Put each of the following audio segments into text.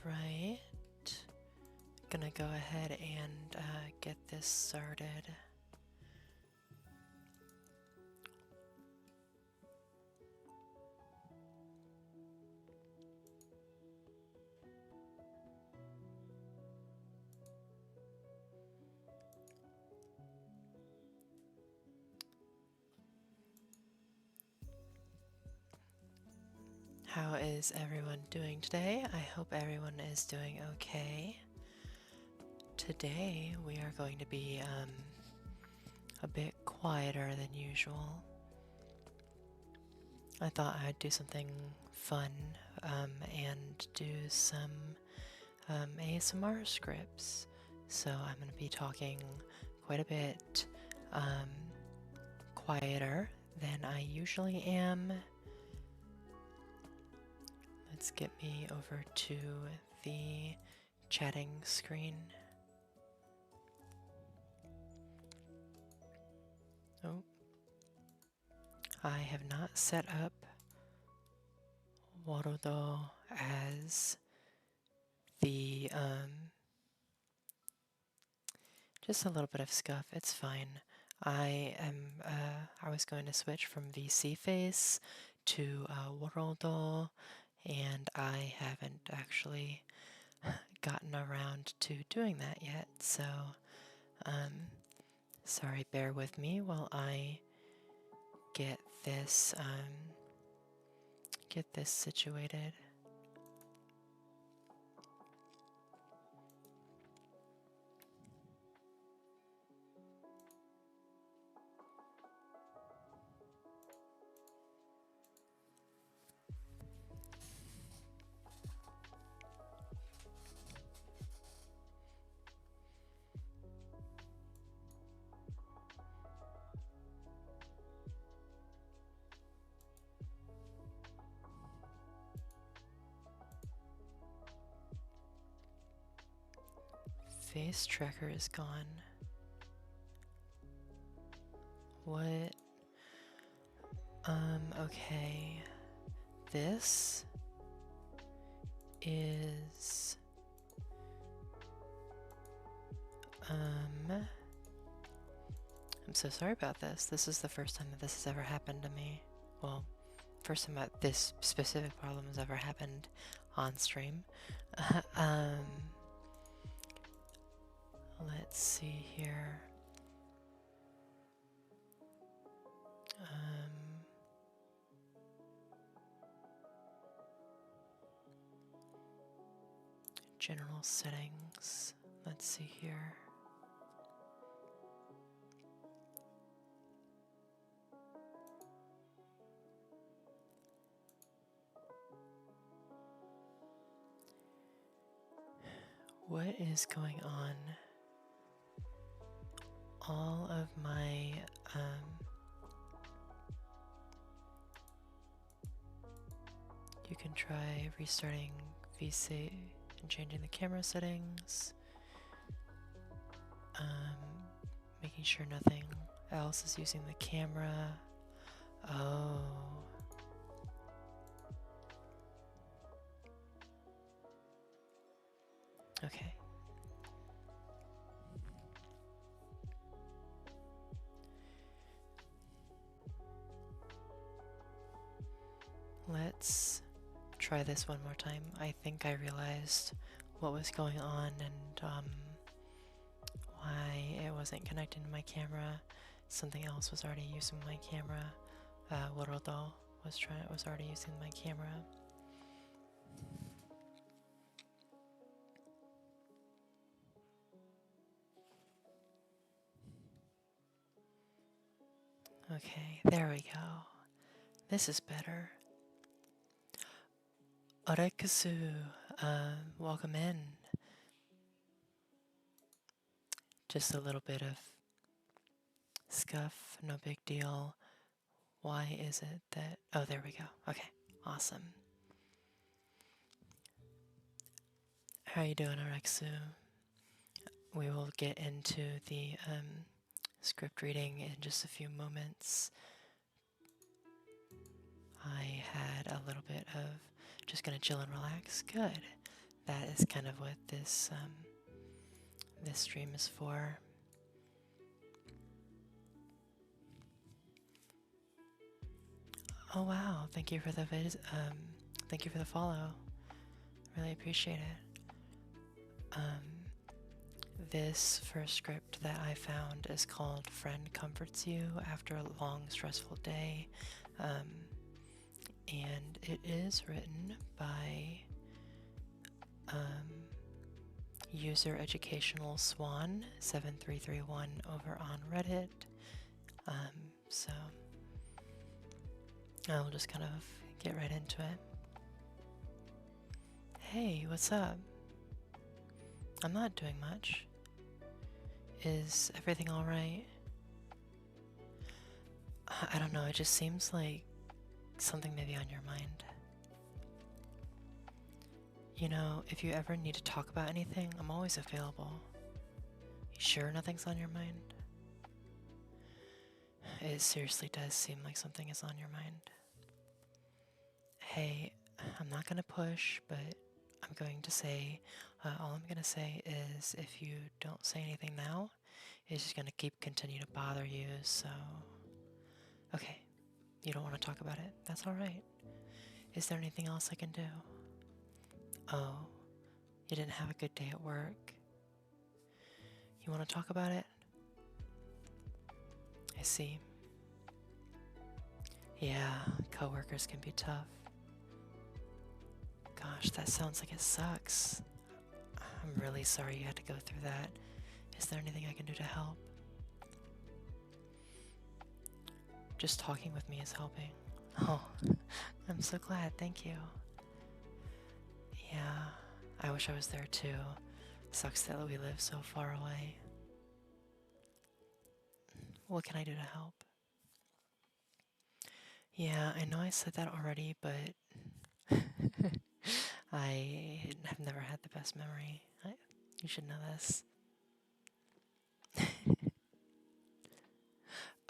Alright. Gonna go ahead and get this started. How is everyone doing today? I hope everyone is doing okay. Today we are going to be a bit quieter than usual. I thought I'd do something fun and do some ASMR scripts. So I'm going to be talking quite a bit quieter than I usually am. Let's get me over to the chatting screen. Oh, I have not set up Warudo as the just a little bit of scuff. It's fine. I was going to switch from VC face to Warudo, and I haven't actually gotten around to doing that yet. So, sorry, bear with me while I get this situated. Face tracker is gone. What? Okay. This is I'm so sorry about this. This is the first time that this has ever happened to me. Well, first time that this specific problem has ever happened on stream. Let's see here. General settings. Let's see here. What is going on? All of my you can try restarting VC and changing the camera settings. Making sure nothing else is using the camera. Oh. Okay. Let's try this one more time. I think I realized what was going on and why it wasn't connecting to my camera. Something else was already using my camera. Warodo was already using my camera. Okay, there we go. This is better. Orekusu, welcome in. Just a little bit of scuff, no big deal. Why is it that... Oh, there we go. Okay, awesome. How are you doing, Orexu? We will get into the script reading in just a few moments. I had a little bit of just gonna chill and relax. Good. that is kind of what this this stream is for. Oh wow! Thank you for the thank you for the follow. Really appreciate it. This first script that I found is called "Friend Comforts You After a Long Stressful Day," and it is written by user educational swan 7331 over on Reddit. So I'll just kind of get right into it. Hey, what's up? I'm not doing much. Is everything alright? I don't know, it just seems like something may be on your mind. You know, if you ever need to talk about anything, I'm always available. You sure nothing's on your mind? It seriously does seem like something is on your mind. Hey, I'm not gonna push, but I'm going to say, all I'm gonna say is if you don't say anything now, it's just gonna continue to bother you, so... Okay, you don't want to talk about it, that's alright. Is there anything else I can do? Oh, you didn't have a good day at work? You want to talk about it? I see. Yeah, coworkers can be tough. Gosh, that sounds like it sucks. I'm really sorry you had to go through that. Is there anything I can do to help? Just talking with me is helping. Oh, I'm so glad, thank you. Yeah, I wish I was there too. Sucks that we live so far away. What can I do to help? Yeah, I know I said that already, but I have never had the best memory. You should know this.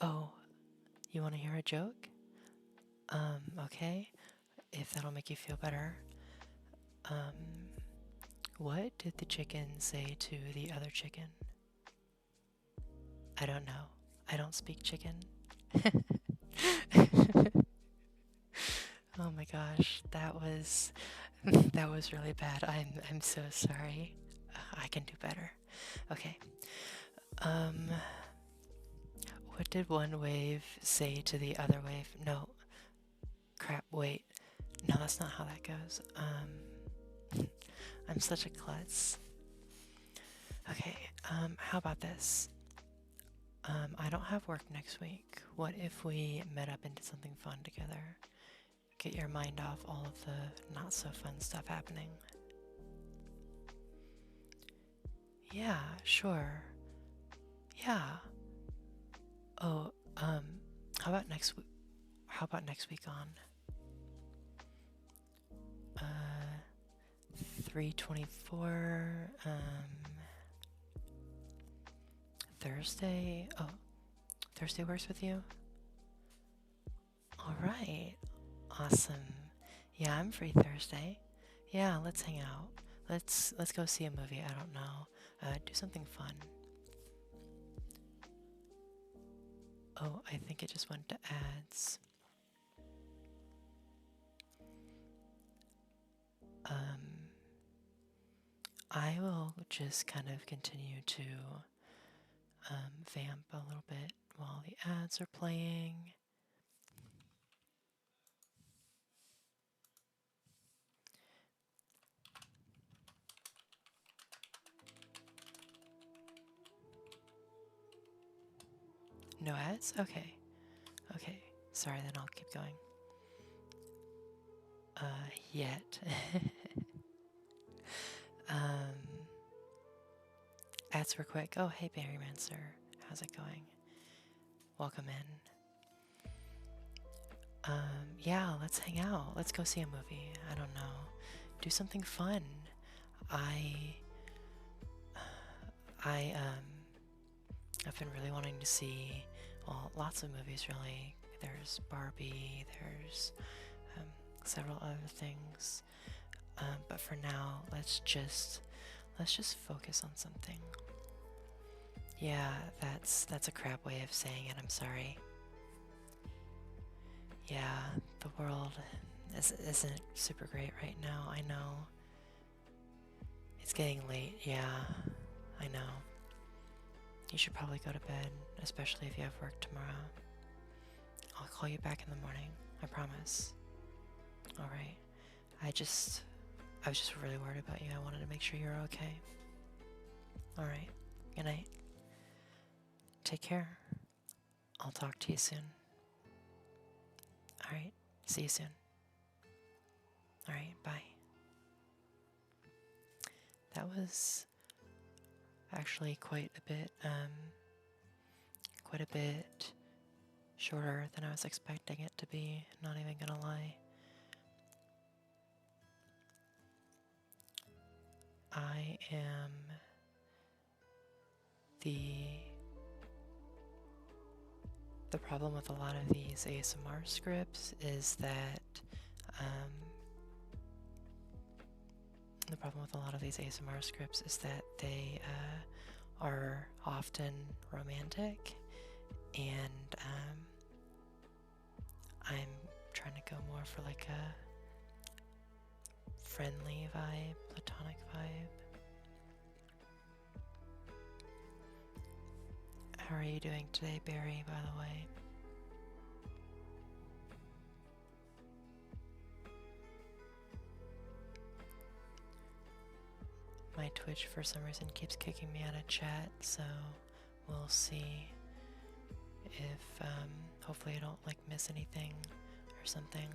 Oh, you want to hear a joke? Okay, if that'll make you feel better. What did the chicken say to the other chicken? I don't know. I don't speak chicken. Oh my gosh, that was really bad. I'm so sorry. I can do better. Okay. What did one wave say to the other wave? No. Crap, wait. No, that's not how that goes. I'm such a klutz. Okay, how about this? I don't have work next week. What if we met up and did something fun together? Get your mind off all of the not so fun stuff happening. Yeah, sure. Yeah. Oh, how about next week? How about next week on? 3:24. Thursday. Oh, Thursday works with you. All right. Awesome. Yeah, I'm free Thursday. Yeah, let's hang out. Let's go see a movie. I don't know. Do something fun. Oh, I think it just went to ads. I will just kind of continue to vamp a little bit while the ads are playing. No ads? Okay. Okay. Sorry, then I'll keep going. Yet. Ads were quick. Oh, hey, Berryman, sir. How's it going? Welcome in. Yeah, let's hang out. Let's go see a movie. I don't know. Do something fun. I've been really wanting to see, well, lots of movies really. There's Barbie, there's several other things. But for now, let's just focus on something. Yeah, that's a crap way of saying it. I'm sorry. Yeah, the world isn't super great right now. I know. It's getting late. Yeah, I know. You should probably go to bed, especially if you have work tomorrow. I'll call you back in the morning. I promise. All right. I was just really worried about you. I wanted to make sure you're okay. All right. Good night. Take care. I'll talk to you soon. All right. See you soon. All right. Bye. That was actually quite a bit shorter than I was expecting it to be. Not even gonna lie. I am the problem with a lot of these ASMR scripts is that they are often romantic, and I'm trying to go more for like a friendly vibe, platonic vibe. How are you doing today, Barry, by the way? My Twitch, for some reason, keeps kicking me out of chat, so we'll see if, hopefully I don't, like, miss anything or something.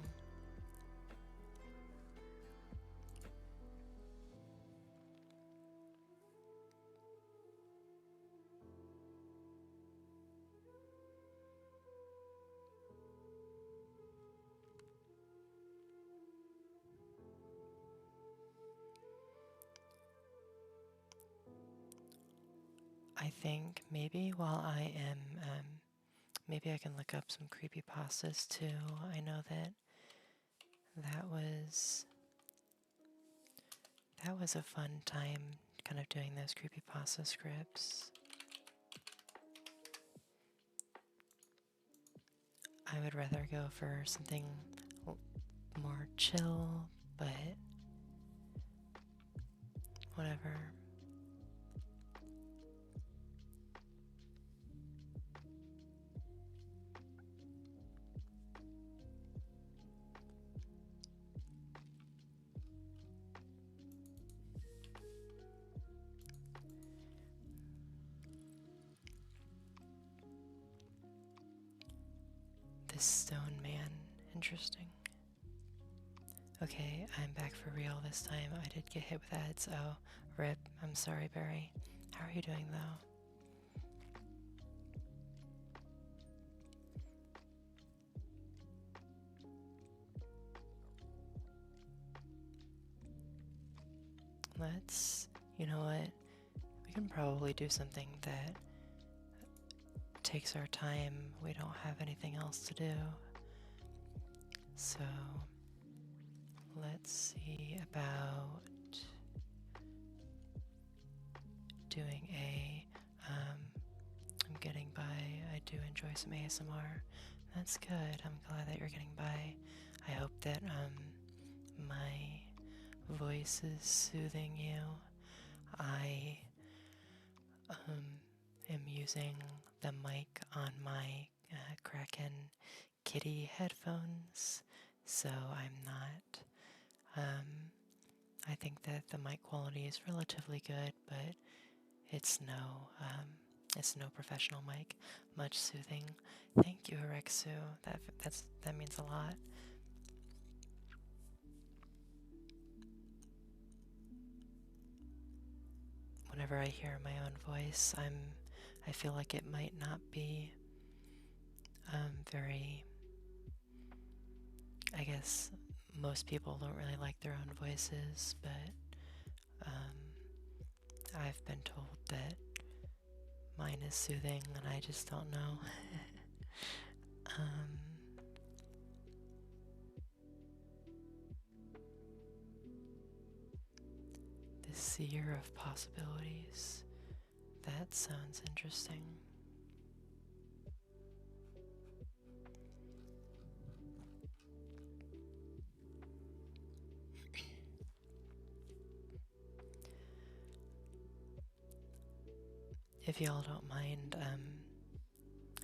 I think maybe while I am, maybe I can look up some creepypastas too. I know that that was a fun time kind of doing those creepypasta scripts. I would rather go for something more chill, but whatever. This stone man, interesting. Okay, I'm back for real this time. I did get hit with ads. Oh, rip. I'm sorry, Barry. How are you doing though? You know what? We can probably do something that takes our time. We don't have anything else to do. So, let's see about doing I'm getting by. I do enjoy some ASMR. That's good. I'm glad that you're getting by. I hope that, my voice is soothing you. I am using the mic on my Kraken Kitty headphones, so I'm not. I think that the mic quality is relatively good, but it's no professional mic. Much soothing. Thank you, Arexu. That means a lot. Whenever I hear my own voice, I feel like it might not be very. I guess most people don't really like their own voices, but I've been told that mine is soothing, and I just don't know. Seer of possibilities. That sounds interesting. If y'all don't mind,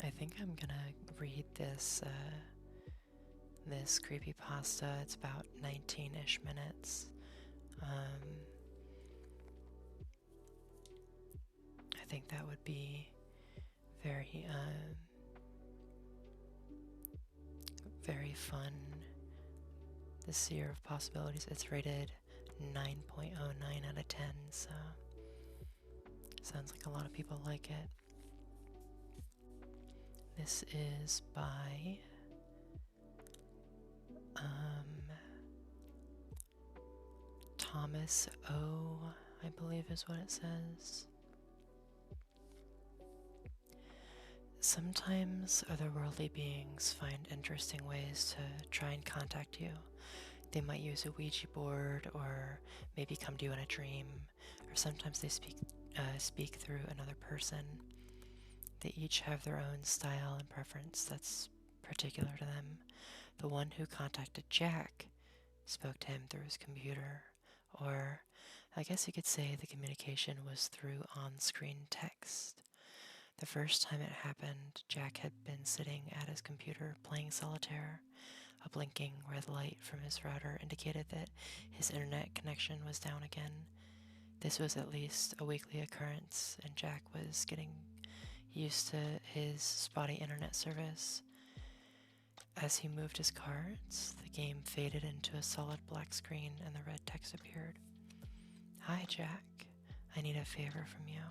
I think I'm gonna read this creepypasta. It's about 19-ish minutes. I think that would be very, very fun. The Seer of Possibilities. It's rated 9.09 out of 10, so sounds like a lot of people like it. This is by Thomas O, I believe is what it says. Sometimes otherworldly beings find interesting ways to try and contact you. They might use a Ouija board, or maybe come to you in a dream, or sometimes they speak through another person. They each have their own style and preference that's particular to them. The one who contacted Jack spoke to him through his computer, or I guess you could say the communication was through on-screen text. The first time it happened, Jack had been sitting at his computer playing solitaire. A blinking red light from his router indicated that his internet connection was down again. This was at least a weekly occurrence, and Jack was getting used to his spotty internet service. As he moved his cards, the game faded into a solid black screen and the red text appeared. "Hi, Jack. I need a favor from you.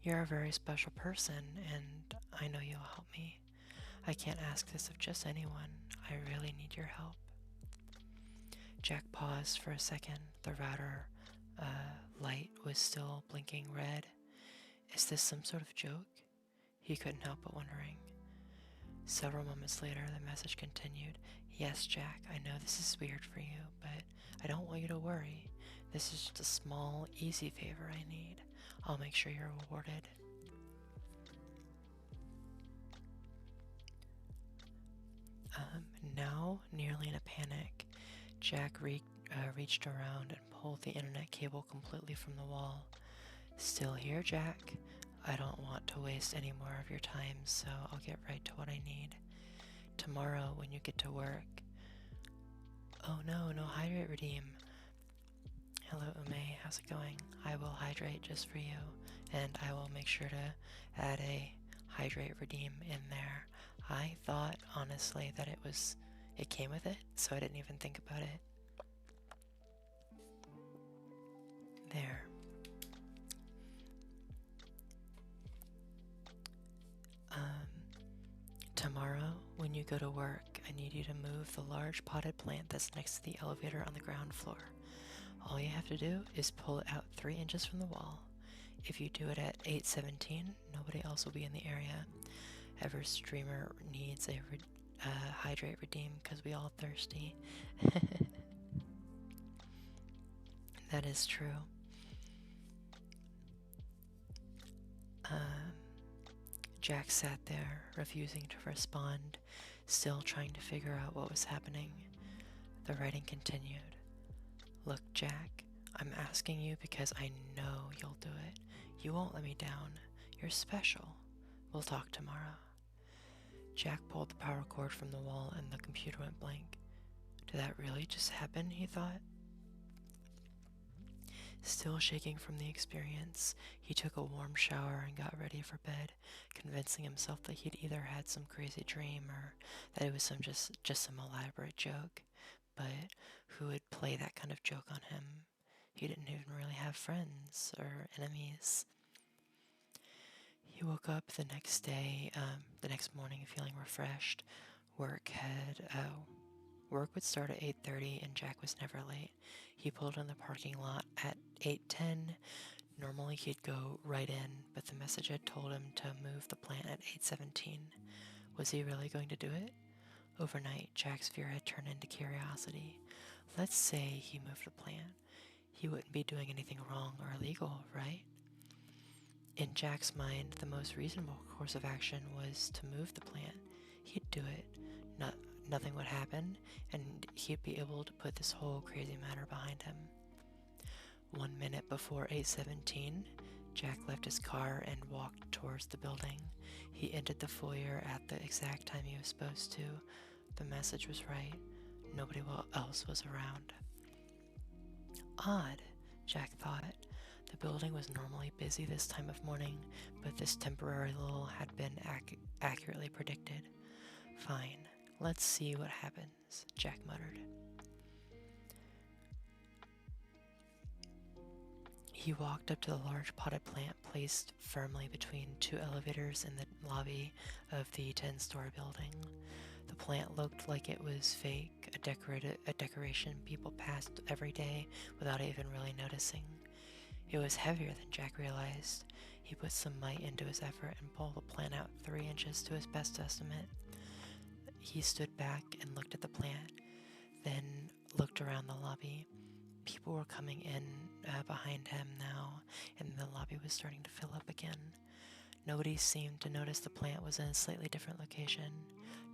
You're a very special person, and I know you'll help me. I can't ask this of just anyone. I really need your help." Jack paused for a second. The router light was still blinking red. Is this some sort of joke? He couldn't help but wondering. Several moments later, the message continued. "Yes, Jack, I know this is weird for you, but I don't want you to worry. This is just a small, easy favor I need. I'll make sure you're rewarded." Now, nearly in a panic, Jack reached around and pulled the internet cable completely from the wall. "Still here, Jack? I don't want to waste any more of your time, so I'll get right to what I need. Tomorrow, when you get to work..." "Oh no hydrate redeem." "Hello, Ume, how's it going? I will hydrate just for you, and I will make sure to add a hydrate redeem in there. I thought, honestly, that it came with it, so I didn't even think about it." There. Tomorrow, when you go to work, I need you to move the large potted plant that's next to the elevator on the ground floor. All you have to do is pull it out 3 inches from the wall. If you do it at 8:17, nobody else will be in the area. Every streamer needs a hydrate redeem because we all thirsty. That is true. Jack sat there, refusing to respond, still trying to figure out what was happening. The writing continued. "Look, Jack, I'm asking you because I know you'll do it. You won't let me down. You're special. We'll talk tomorrow." Jack pulled the power cord from the wall and the computer went blank. Did that really just happen, he thought? Still shaking from the experience, he took a warm shower and got ready for bed, convincing himself that he'd either had some crazy dream or that it was just some elaborate joke. But who would play that kind of joke on him? He didn't even really have friends or enemies. He woke up the next morning feeling refreshed. Work would start at 8:30 and Jack was never late. He pulled in the parking lot at 8:10. Normally he'd go right in, but the message had told him to move the plant at 8:17. Was he really going to do it? Overnight, Jack's fear had turned into curiosity. Let's say he moved the plant. He wouldn't be doing anything wrong or illegal, right? In Jack's mind, the most reasonable course of action was to move the plant. He'd do it. Nothing would happen, and he'd be able to put this whole crazy matter behind him. 1 minute before 8:17, Jack left his car and walked towards the building. He entered the foyer at the exact time he was supposed to. The message was right. Nobody else was around. Odd, Jack thought. The building was normally busy this time of morning, but this temporary lull had been accurately predicted. Fine, let's see what happens, Jack muttered. He walked up to the large potted plant placed firmly between two elevators in the lobby of the 10-story building. The plant looked like it was fake, a decoration people passed every day without even really noticing. It was heavier than Jack realized. He put some might into his effort and pulled the plant out 3 inches to his best estimate. He stood back and looked at the plant, then looked around the lobby. People were coming in behind him now, and the lobby was starting to fill up again. Nobody seemed to notice the plant was in a slightly different location.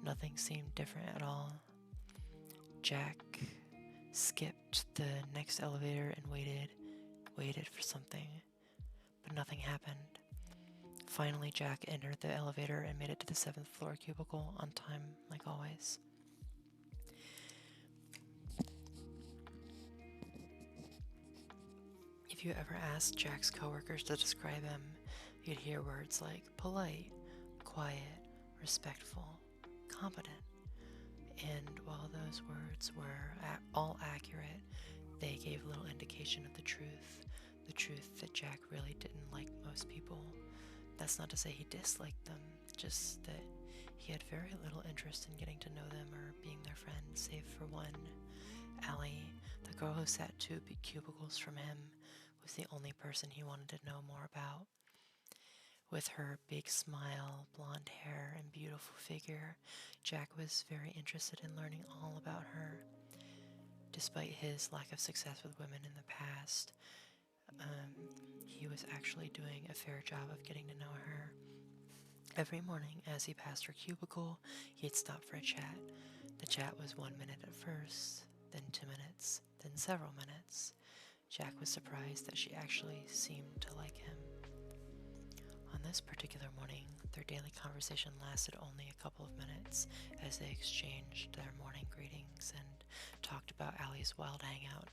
Nothing seemed different at all. Jack skipped the next elevator and waited for something, but nothing happened. Finally, Jack entered the elevator and made it to the 7th floor cubicle on time, like always. If you ever asked Jack's coworkers to describe him, you'd hear words like polite, quiet, respectful, competent. And while those words were all accurate, they gave little indication of the truth that Jack really didn't like most people. That's not to say he disliked them, just that he had very little interest in getting to know them or being their friend, save for one. Allie, the girl who sat 2 cubicles from him, was the only person he wanted to know more about. With her big smile, blonde hair, and beautiful figure, Jack was very interested in learning all about her. Despite his lack of success with women in the past, he was actually doing a fair job of getting to know her. Every morning, as he passed her cubicle, he'd stop for a chat. The chat was 1 minute at first, then 2 minutes, then several minutes. Jack was surprised that she actually seemed to like him. On this particular morning, their daily conversation lasted only a couple of minutes as they exchanged their morning greetings and talked about Allie's wild night out.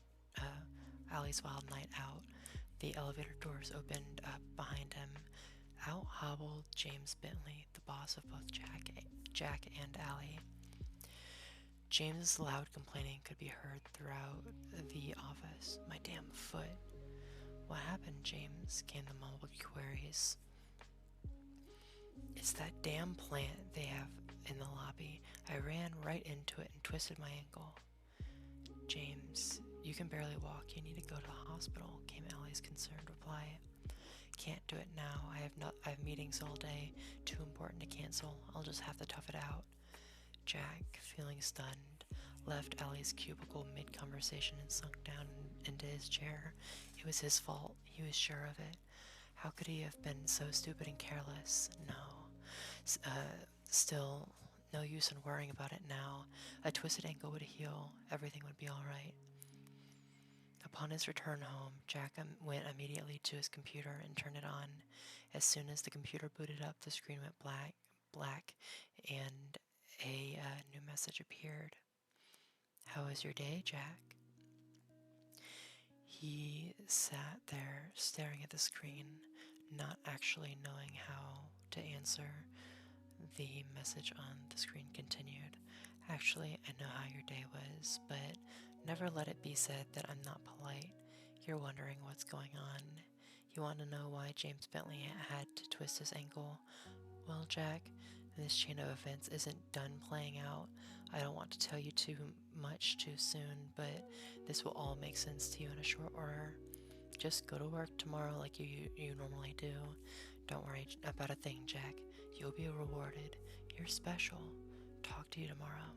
The elevator doors opened up behind him. Out hobbled James Bentley, the boss of both Jack and Allie. James's loud complaining could be heard throughout the office. "My damn foot." "What happened, James?" came the mumbled queries. "It's that damn plant they have in the lobby. I ran right into it and twisted my ankle." "James, you can barely walk. You need to go to the hospital," came Allie's concerned reply. "Can't do it now. I have meetings all day. Too important to cancel. I'll just have to tough it out." Jack, feeling stunned, left Allie's cubicle mid-conversation and sunk down into his chair. It was his fault. He was sure of it. How could he have been so stupid and careless? No. Still, no use in worrying about it now. A twisted ankle would heal. Everything would be all right. Upon his return home, Jack went immediately to his computer and turned it on. As soon as the computer booted up, the screen went black, and a new message appeared. "How was your day, Jack?" He sat there staring at the screen, not actually knowing how to answer. The message on the screen continued. "Actually, I know how your day was, but never let it be said that I'm not polite. You're wondering what's going on. You want to know why James Bentley had to twist his ankle? Well, Jack, this chain of events isn't done playing out. I don't want to tell you too much too soon, but this will all make sense to you in a short order. Just go to work tomorrow like you normally do. Don't worry about a thing, Jack. You'll be rewarded. You're special. Talk to you tomorrow."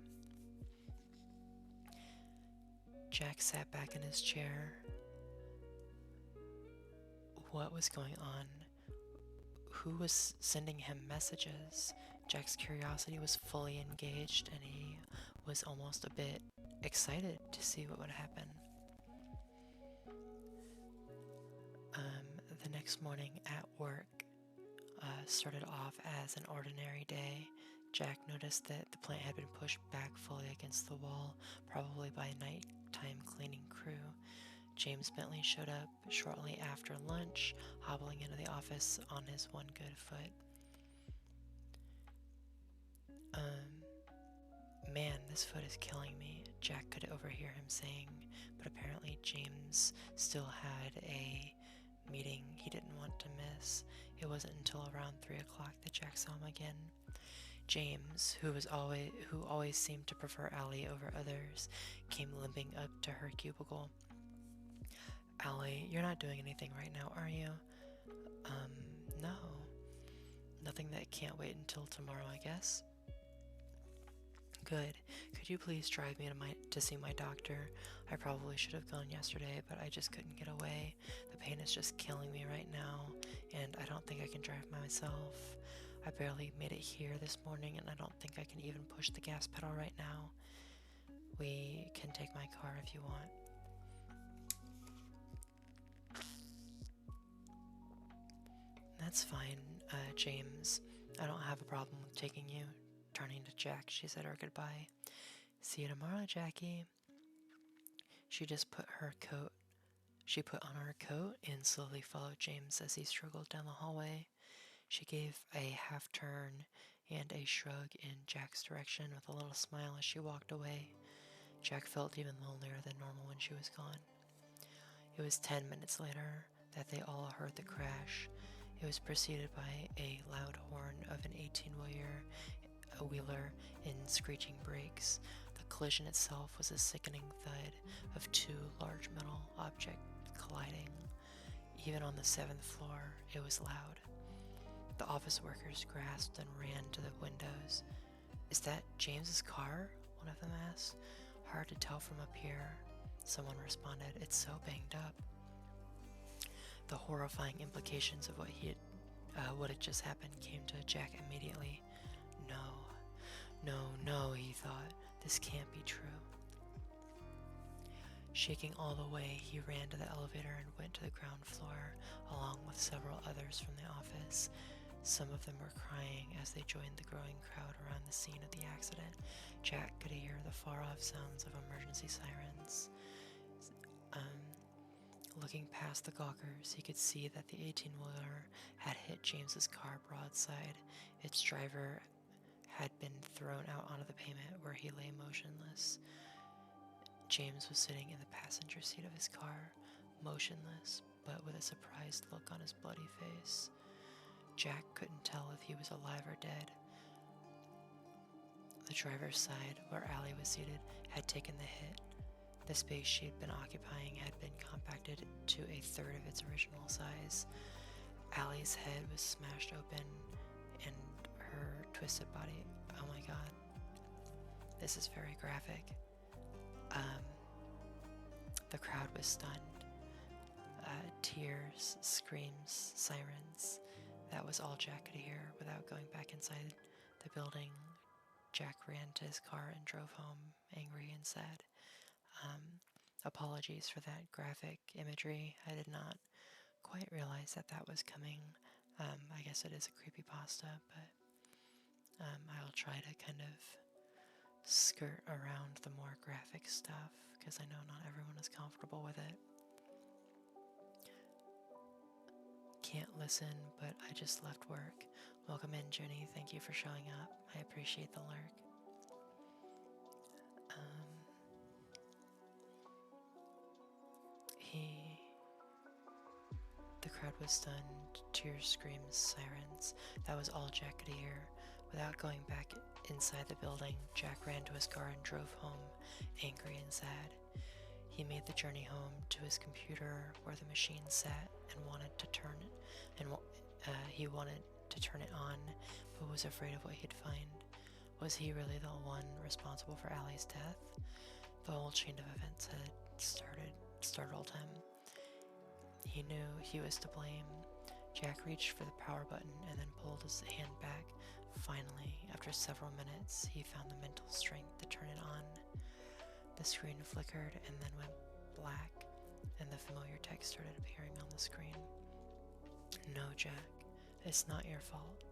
Jack sat back in his chair. What was going on? Who was sending him messages? Jack's curiosity was fully engaged, and he was almost a bit excited to see what would happen. The next morning at work started off as an ordinary day. Jack noticed that the plant had been pushed back fully against the wall, probably by a nighttime cleaning crew. James Bentley showed up shortly after lunch, hobbling into the office on his one good foot. Man, this foot is killing me, Jack could overhear him saying, but apparently James still had a meeting he didn't want to miss. It wasn't until around 3 o'clock that Jack saw him again. James, who always seemed to prefer Allie over others, came limping up to her cubicle. Allie, you're not doing anything right now, are you? No. Nothing that can't wait until tomorrow, I guess. Good. Could you please drive me to see my doctor? I probably should have gone yesterday, but I just couldn't get away. The pain is just killing me right now, and I don't think I can drive myself. I barely made it here this morning, and I don't think I can even push the gas pedal right now. We can take my car if you want. That's fine, James. I don't have a problem with taking you. Turning to Jack, she said her goodbye. See you tomorrow, Jackie. She put on her coat and slowly followed James as he struggled down the hallway. She gave a half turn and a shrug in Jack's direction with a little smile as she walked away. Jack felt even lonelier than normal when she was gone. It was 10 minutes later that they all heard the crash. It was preceded by a loud horn of an 18-wheeler in screeching brakes. The collision itself was a sickening thud of two large metal objects colliding. Even on the 7th floor, it was loud. The office workers grasped and ran to the windows. Is that James's car? One of them asked. Hard to tell from up here, someone responded. It's so banged up. The horrifying implications of what had just happened came to Jack immediately. No, he thought. This can't be true. Shaking all the way, he ran to the elevator and went to the ground floor, along with several others from the office. Some of them were crying as they joined the growing crowd around the scene of the accident. Jack could hear the far-off sounds of emergency sirens. Looking past the gawkers, he could see that the 18-wheeler had hit James's car broadside. Its driver had been thrown out onto the pavement where he lay motionless. James was sitting in the passenger seat of his car, motionless, but with a surprised look on his bloody face. Jack couldn't tell if he was alive or dead. The driver's side, where Allie was seated, had taken the hit. The space she'd been occupying had been compacted to a third of its original size. Allie's head was smashed open, and her twisted body... Oh my god. This is very graphic. The crowd was stunned. Tears, screams, sirens. That was all Jack could hear. Without going back inside the building, Jack ran to his car and drove home, angry and sad. Apologies for that graphic imagery. I did not quite realize that was coming. I guess it is a creepypasta, but I'll try to kind of skirt around the more graphic stuff, because I know not everyone is comfortable with it. Can't listen, but I just left work. Welcome in, Jenny. Thank you for showing up. I appreciate the lurk. The crowd was stunned. Tears, screams, sirens. That was all Jack could hear. Without going back inside the building, Jack ran to his car and drove home, angry and sad. He made the journey home to his computer where the machine sat and wanted to turn it, he wanted to turn it on, but was afraid of what he'd find. Was he really the one responsible for Allie's death? The whole chain of events had startled him. He knew he was to blame. Jack reached for the power button and then pulled his hand back. Finally, after several minutes, he found the mental strength to turn it on. The screen flickered and then went black, and the familiar text started appearing on the screen. No, Jack, it's not your fault.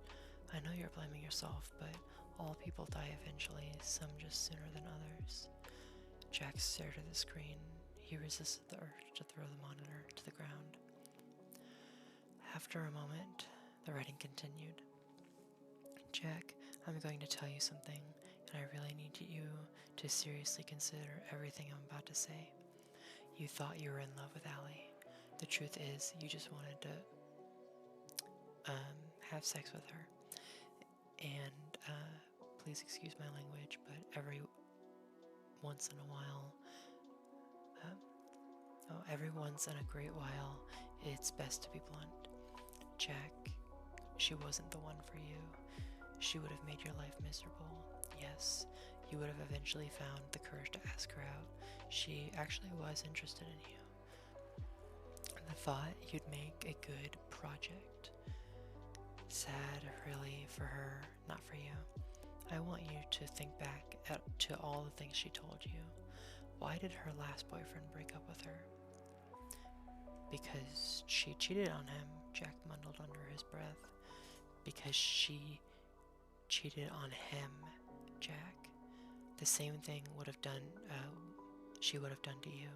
I know you're blaming yourself, but all people die eventually, some just sooner than others. Jack stared at the screen. He resisted the urge to throw the monitor to the ground. After a moment, the writing continued. Jack, I'm going to tell you something, and I really need you to seriously consider everything I'm about to say. You thought you were in love with Allie. The truth is, you just wanted to have sex with her. And please excuse my language, but every once in a while, every once in a great while, it's best to be blunt. Jack, she wasn't the one for you. She would have made your life miserable. Yes, you would have eventually found the courage to ask her out. She actually was interested in you. The thought you'd make a good project. Sad, really, for her, not for you. I want you to think back to all the things she told you. Why did her last boyfriend break up with her? Because she cheated on him, Jack mumbled under his breath. Because she cheated on him, Jack. The same thing she would have done to you.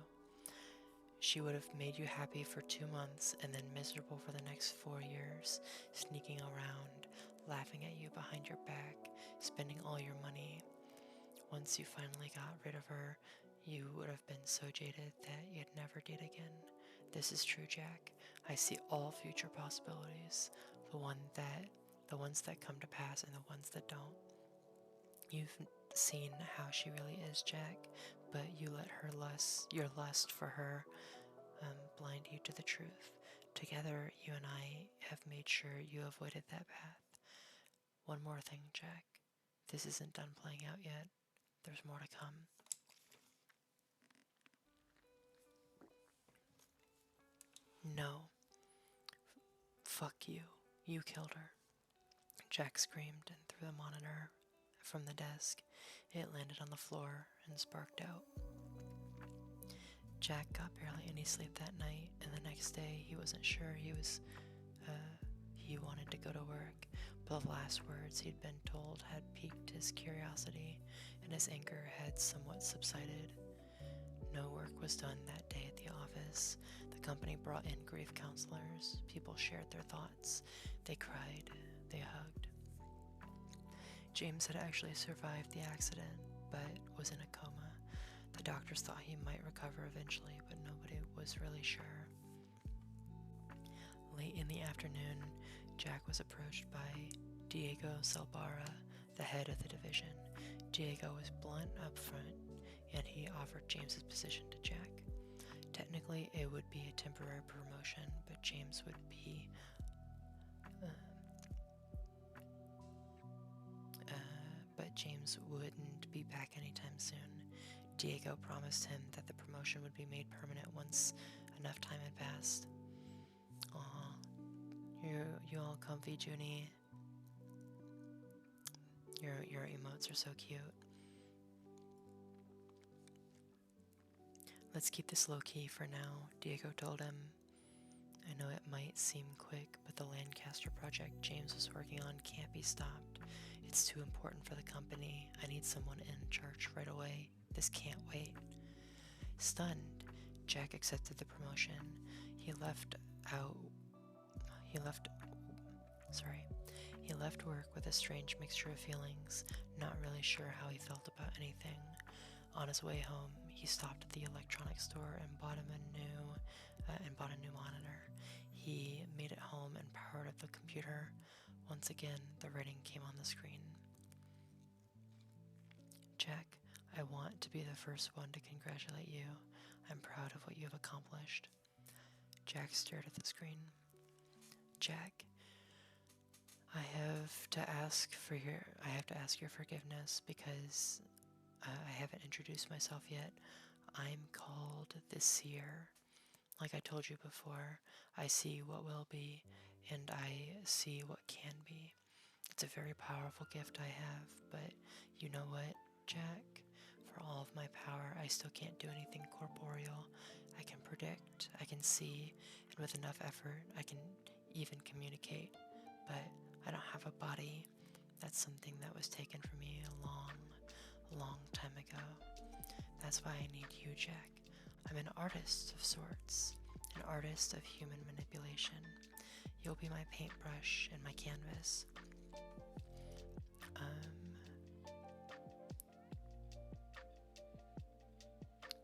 She would have made you happy for 2 months and then miserable for the next 4 years, sneaking around, laughing at you behind your back, spending all your money. Once you finally got rid of her, you would have been so jaded that you'd never date again. This is true, Jack. I see all future possibilities, the ones that come to pass and the ones that don't. You've seen how she really is, Jack, but you let your lust for her, blind you to the truth. Together, you and I have made sure you avoided that path. One more thing, Jack. This isn't done playing out yet. There's more to come. No. Fuck you. You killed her. Jack screamed and threw the monitor from the desk. It landed on the floor and sparked out. Jack got barely any sleep that night, and the next day he wasn't sure he wanted to go to work, but the last words he'd been told had piqued his curiosity, and his anger had somewhat subsided. No work was done that day at the office. The company brought in grief counselors. People shared their thoughts. They cried. They hugged. James had actually survived the accident, but was in a coma. The doctors thought he might recover eventually, but nobody was really sure. Late in the afternoon, Jack was approached by Diego Salbarra, the head of the division. Diego was blunt up front, and he offered James's position to Jack. Technically, it would be a temporary promotion, but James wouldn't be back anytime soon. Diego promised him that the promotion would be made permanent once enough time had passed. Aw, you all comfy, Junie. Your emotes are so cute. Let's keep this low-key for now, Diego told him. I know it might seem quick, but the Lancaster project James was working on can't be stopped. It's too important for the company. I need someone in charge right away. This can't wait. Stunned, Jack accepted the promotion. He left work with a strange mixture of feelings, not really sure how he felt about anything. On his way home, he stopped at the electronics store and bought a new monitor. He made it home and powered up the computer. Once again, the writing came on the screen. Jack, I want to be the first one to congratulate you. I'm proud of what you have accomplished. Jack stared at the screen. Jack, I have to ask your forgiveness because I haven't introduced myself yet. I'm called the Seer. Like I told you before, I see what will be, and I see what can be. It's a very powerful gift I have, but you know what, Jack? For all of my power, I still can't do anything corporeal. I can predict, I can see, and with enough effort, I can even communicate. But I don't have a body. That's something that was taken from me a long time ago. That's why I need you, Jack. I'm an artist of sorts, an artist of human manipulation. You'll be my paintbrush and my canvas.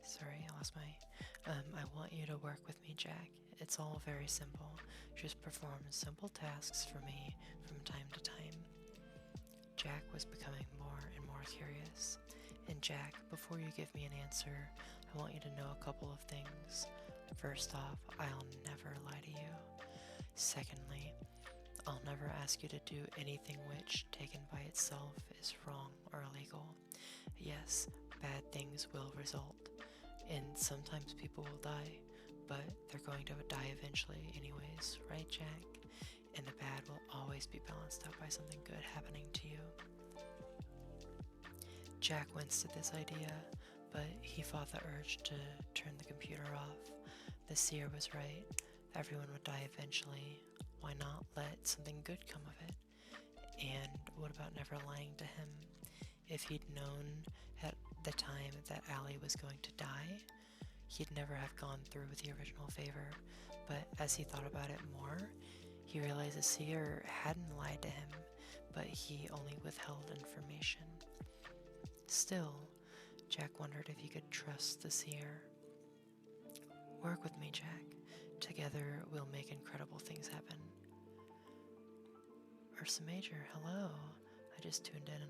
Sorry, I lost my... I want you to work with me, Jack. It's all very simple. Just perform simple tasks for me from time to time. Jack was becoming more and more curious. And Jack, before you give me an answer, I want you to know a couple of things. First off, I'll never lie to you. Secondly, I'll never ask you to do anything which, taken by itself, is wrong or illegal. Yes, bad things will result, and sometimes people will die, but they're going to die eventually anyways, right, Jack? And the bad will always be balanced out by something good happening to you. Jack winced at this idea, but he fought the urge to turn the computer off. The seer was right. Everyone would die eventually. Why not let something good come of it? And what about never lying to him? If he'd known at the time that Allie was going to die, he'd never have gone through with the original favor. But as he thought about it more, he realized the seer hadn't lied to him, but he only withheld information. Still, Jack wondered if he could trust the seer. Work with me, Jack. Together, we'll make incredible things happen. Ursa Major, hello. I just tuned in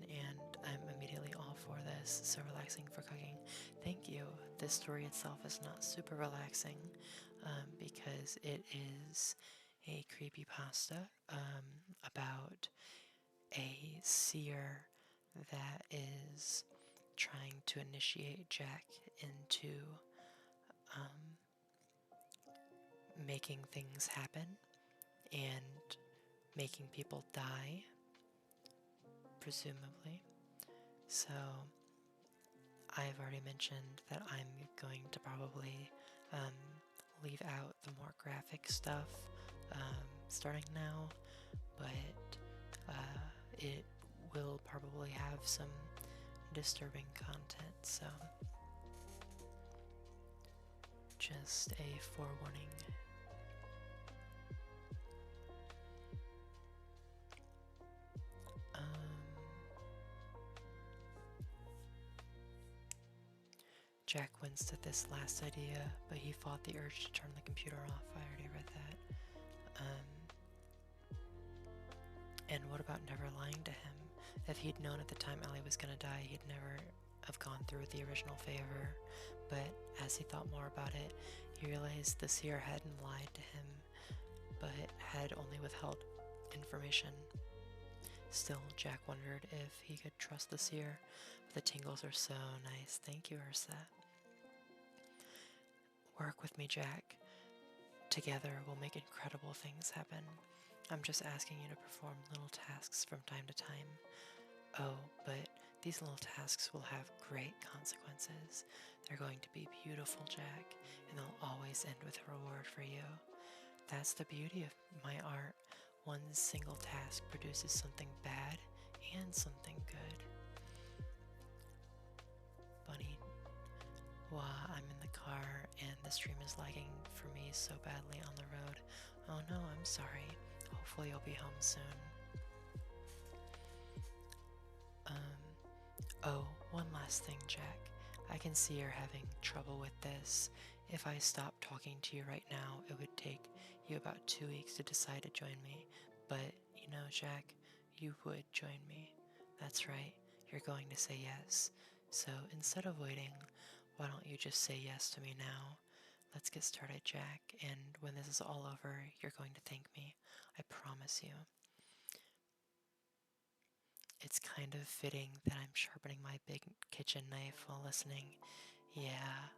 and I'm immediately all for this. So relaxing for cooking. Thank you. This story itself is not super relaxing because it is a creepypasta about a seer that is trying to initiate Jack into making things happen and making people die, presumably. So I've already mentioned that I'm going to probably leave out the more graphic stuff starting now, but it will probably have some disturbing content, so just a forewarning. Jack winced at this last idea, but he fought the urge to turn the computer off. I already read that. And what about never lying to him? If he'd known at the time Allie was gonna die, he'd never have gone through with the original favor. But as he thought more about it, he realized the seer hadn't lied to him, but had only withheld information. Still, Jack wondered if he could trust the seer. The tingles are so nice. Thank you, Ursa. Work with me, Jack. Together, we'll make incredible things happen. I'm just asking you to perform little tasks from time to time. Oh, but these little tasks will have great consequences. They're going to be beautiful, Jack, and they'll always end with a reward for you. That's the beauty of my art. One single task produces something bad and something good. Bunny, I'm in the car and the stream is lagging for me so badly on the road. Oh no, I'm sorry. Hopefully you'll be home soon. Oh, one last thing, Jack. I can see you're having trouble with this. If I stopped talking to you right now, it would take you about 2 weeks to decide to join me. But, you know, Jack, you would join me. That's right, you're going to say yes. So instead of waiting, why don't you just say yes to me now? Let's get started, Jack, and when this is all over, you're going to thank me. I promise you. It's kind of fitting that I'm sharpening my big kitchen knife while listening. Yeah,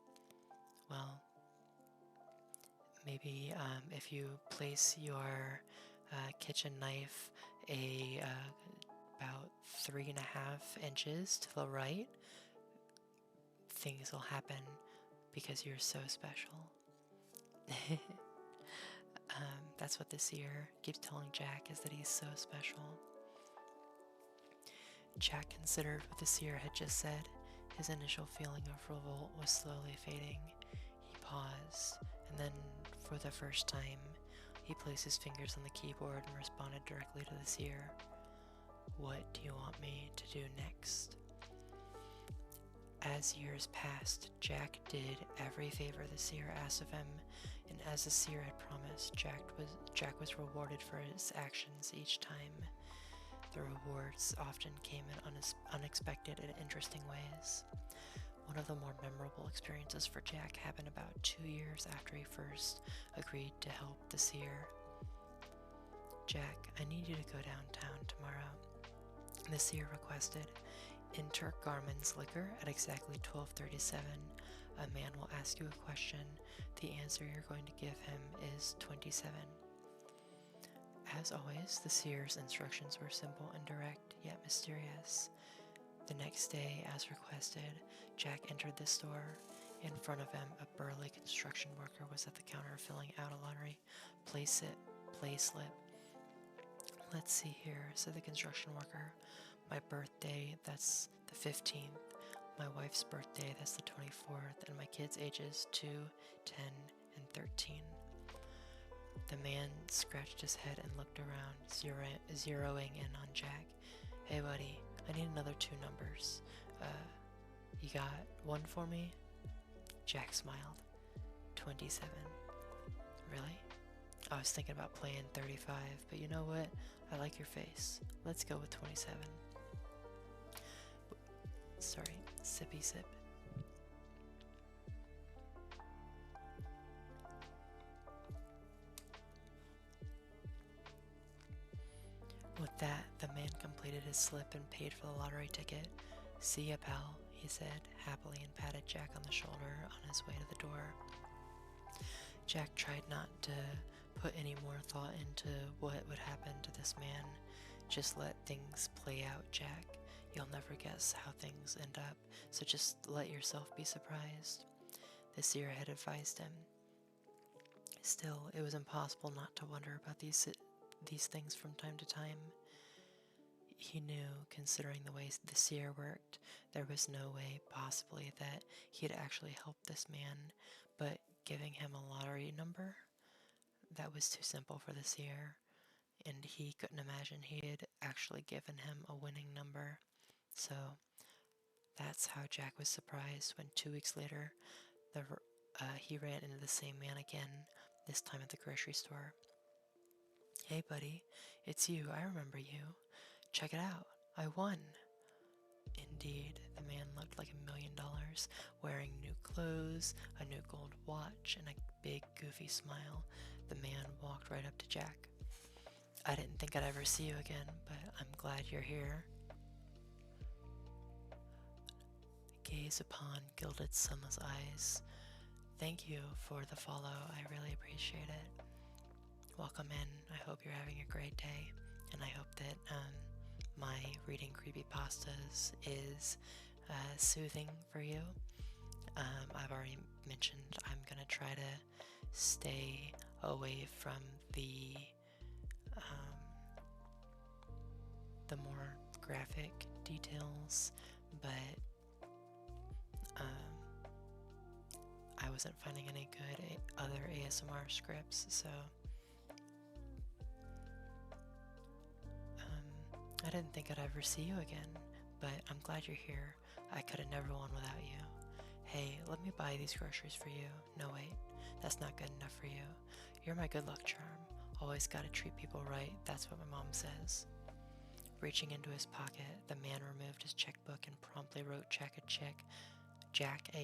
well, maybe if you place your kitchen knife about 3.5 inches to the right, things will happen because you're so special. That's what the seer keeps telling Jack, is that he's so special. Jack considered what the seer had just said. His initial feeling of revolt was slowly fading. He paused, and then, for the first time, he placed his fingers on the keyboard and responded directly to the seer. "What do you want me to do next?" As years passed, Jack did every favor the seer asked of him, and as the seer had promised, Jack was rewarded for his actions each time. The rewards often came in unexpected and interesting ways. One of the more memorable experiences for Jack happened about 2 years after he first agreed to help the seer. "Jack, I need you to go downtown tomorrow," the seer requested. "Enter Garmin's Liquor at exactly 12:37. A man will ask you a question. The answer you're going to give him is 27. As always, the seer's instructions were simple and direct, yet mysterious. The next day, as requested, Jack entered the store. In front of him, a burly construction worker was at the counter filling out a lottery. Play slip. "Let's see here," said the construction worker. "My birthday, that's the 15th. My wife's birthday, that's the 24th. And my kids' ages 2, 10, and 13. The man scratched his head and looked around, zeroing in on Jack. "Hey, buddy, I need another 2 numbers. You got one for me?" Jack smiled. 27. "Really? I was thinking about playing 35, but you know what? I like your face. Let's go with 27. Sorry, sippy sip. With that, the man completed his slip and paid for the lottery ticket. "See ya, pal," he said happily, and patted Jack on the shoulder on his way to the door. Jack tried not to put any more thought into what would happen to this man. "Just let things play out, Jack. You'll never guess how things end up, so just let yourself be surprised," the seer had advised him. Still, it was impossible not to wonder about these things from time to time. He knew, considering the way the seer worked, there was no way possibly that he had actually helped this man, but giving him a lottery number? That was too simple for the seer, and he couldn't imagine he had actually given him a winning number. So that's how Jack was surprised when 2 weeks later he ran into the same man again, this time at the grocery store. "Hey buddy, it's you, I remember you. Check it out, I won." Indeed, the man looked like $1,000,000, wearing new clothes, a new gold watch, and a big goofy smile. The man walked right up to Jack. "I didn't think I'd ever see you again, but I'm glad you're here." Gaze upon gilded sunless eyes. "Thank you for the follow, I really appreciate it. Welcome in, I hope you're having a great day, and I hope that my reading creepypastas is soothing for you. I've already mentioned I'm gonna try to stay away from the more graphic details, but I wasn't finding any good other ASMR scripts, so I didn't think I'd ever see you again, but I'm glad you're here. I could have never won without you. Hey, let me buy these groceries for you. No, wait, that's not good enough for you. You're my good luck charm. Always gotta treat people right, that's what my mom says." Reaching into his pocket, the man removed his checkbook and promptly wrote Jack a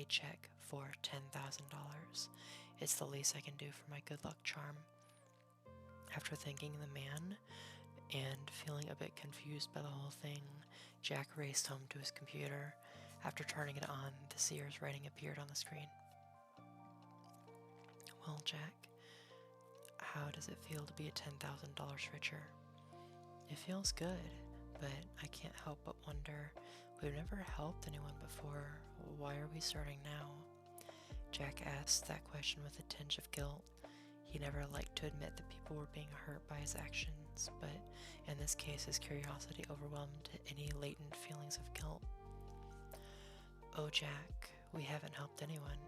check for $10,000. "It's the least I can do for my good luck charm." After thanking the man, And feeling a bit confused by the whole thing, Jack raced home to his computer. After turning it on, the seer's writing appeared on the screen. Well, Jack, how does it feel to be $10,000 richer? It feels good, but I can't help but wonder, we've never helped anyone before. Why are we starting now? Jack asked that question with a tinge of guilt. He never liked to admit that people were being hurt by his actions, but in this case his curiosity overwhelmed any latent feelings of guilt. Oh, Jack, we haven't helped anyone.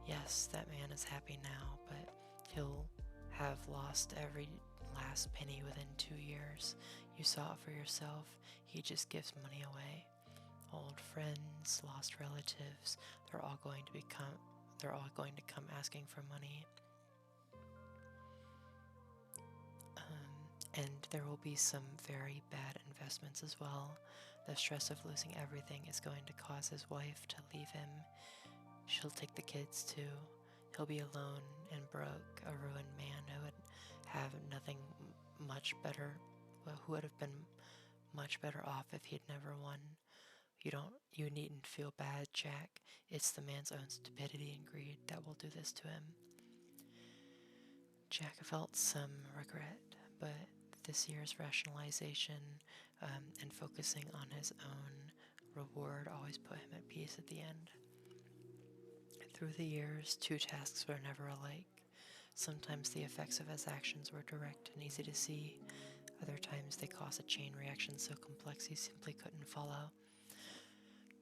Yes, that man is happy now, but he'll have lost every last penny within 2 years. You saw it for yourself. He just gives money away. Old friends, lost relatives, they're all going to come asking for money. And there will be some very bad investments as well. The stress of losing everything is going to cause his wife to leave him. She'll take the kids too. He'll be alone and broke, a ruined man who would have nothing much better, who would have been much better off if he'd never won. You needn't feel bad, Jack. It's the man's own stupidity and greed that will do this to him. Jack felt some regret, but this year's rationalization and focusing on his own reward always put him at peace at the end. Through the years, 2 tasks were never alike. Sometimes the effects of his actions were direct and easy to see. Other times they caused a chain reaction so complex he simply couldn't follow.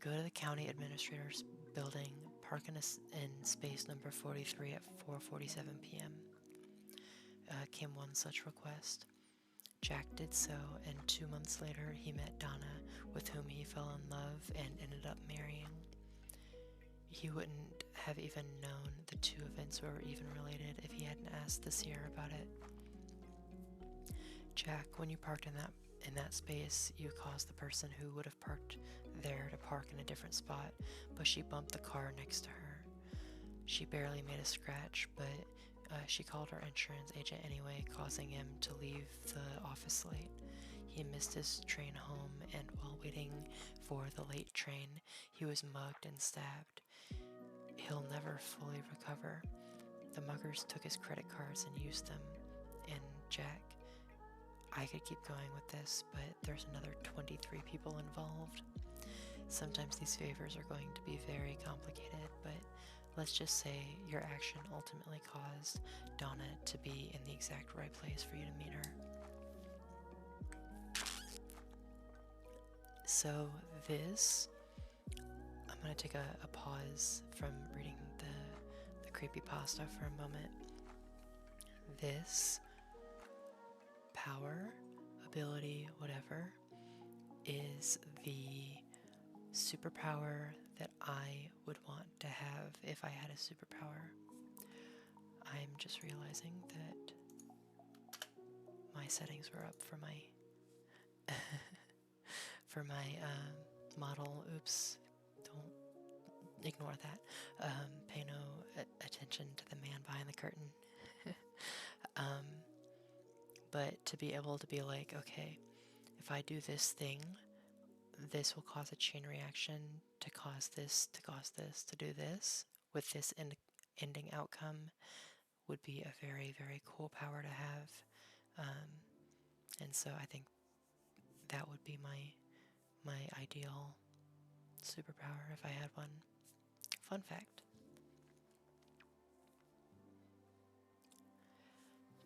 Go to the county administrator's building, park in space number 43 at 4:47 p.m. Came one such request. Jack did so, and 2 months later he met Donna, with whom he fell in love and ended up marrying. He wouldn't have even known the 2 events were even related if he hadn't asked the seer about it. Jack, when you parked in that space, you caused the person who would have parked there to park in a different spot, but she bumped the car next to her. She barely made a scratch, but she called her insurance agent anyway, causing him to leave the office late. He missed his train home, and while waiting for the late train, he was mugged and stabbed. He'll never fully recover. The muggers took his credit cards and used them. And Jack, I could keep going with this, but there's another 23 people involved. Sometimes these favors are going to be very complicated, but let's just say your action ultimately caused Donna to be in the exact right place for you to meet her. So this, I'm going to take a pause from reading the creepypasta for a moment. This power, ability, whatever, is the superpower that I would want to have if I had a superpower. I'm just realizing that my settings were up for my for my model. Oops, don't ignore that. Pay no attention to the man behind the curtain. But to be able to be like, okay, if I do this thing, this will cause a chain reaction to cause this, to cause this, to do this, with this ending outcome, would be a very, very cool power to have. And so I think that would be my ideal superpower if I had one. Fun fact.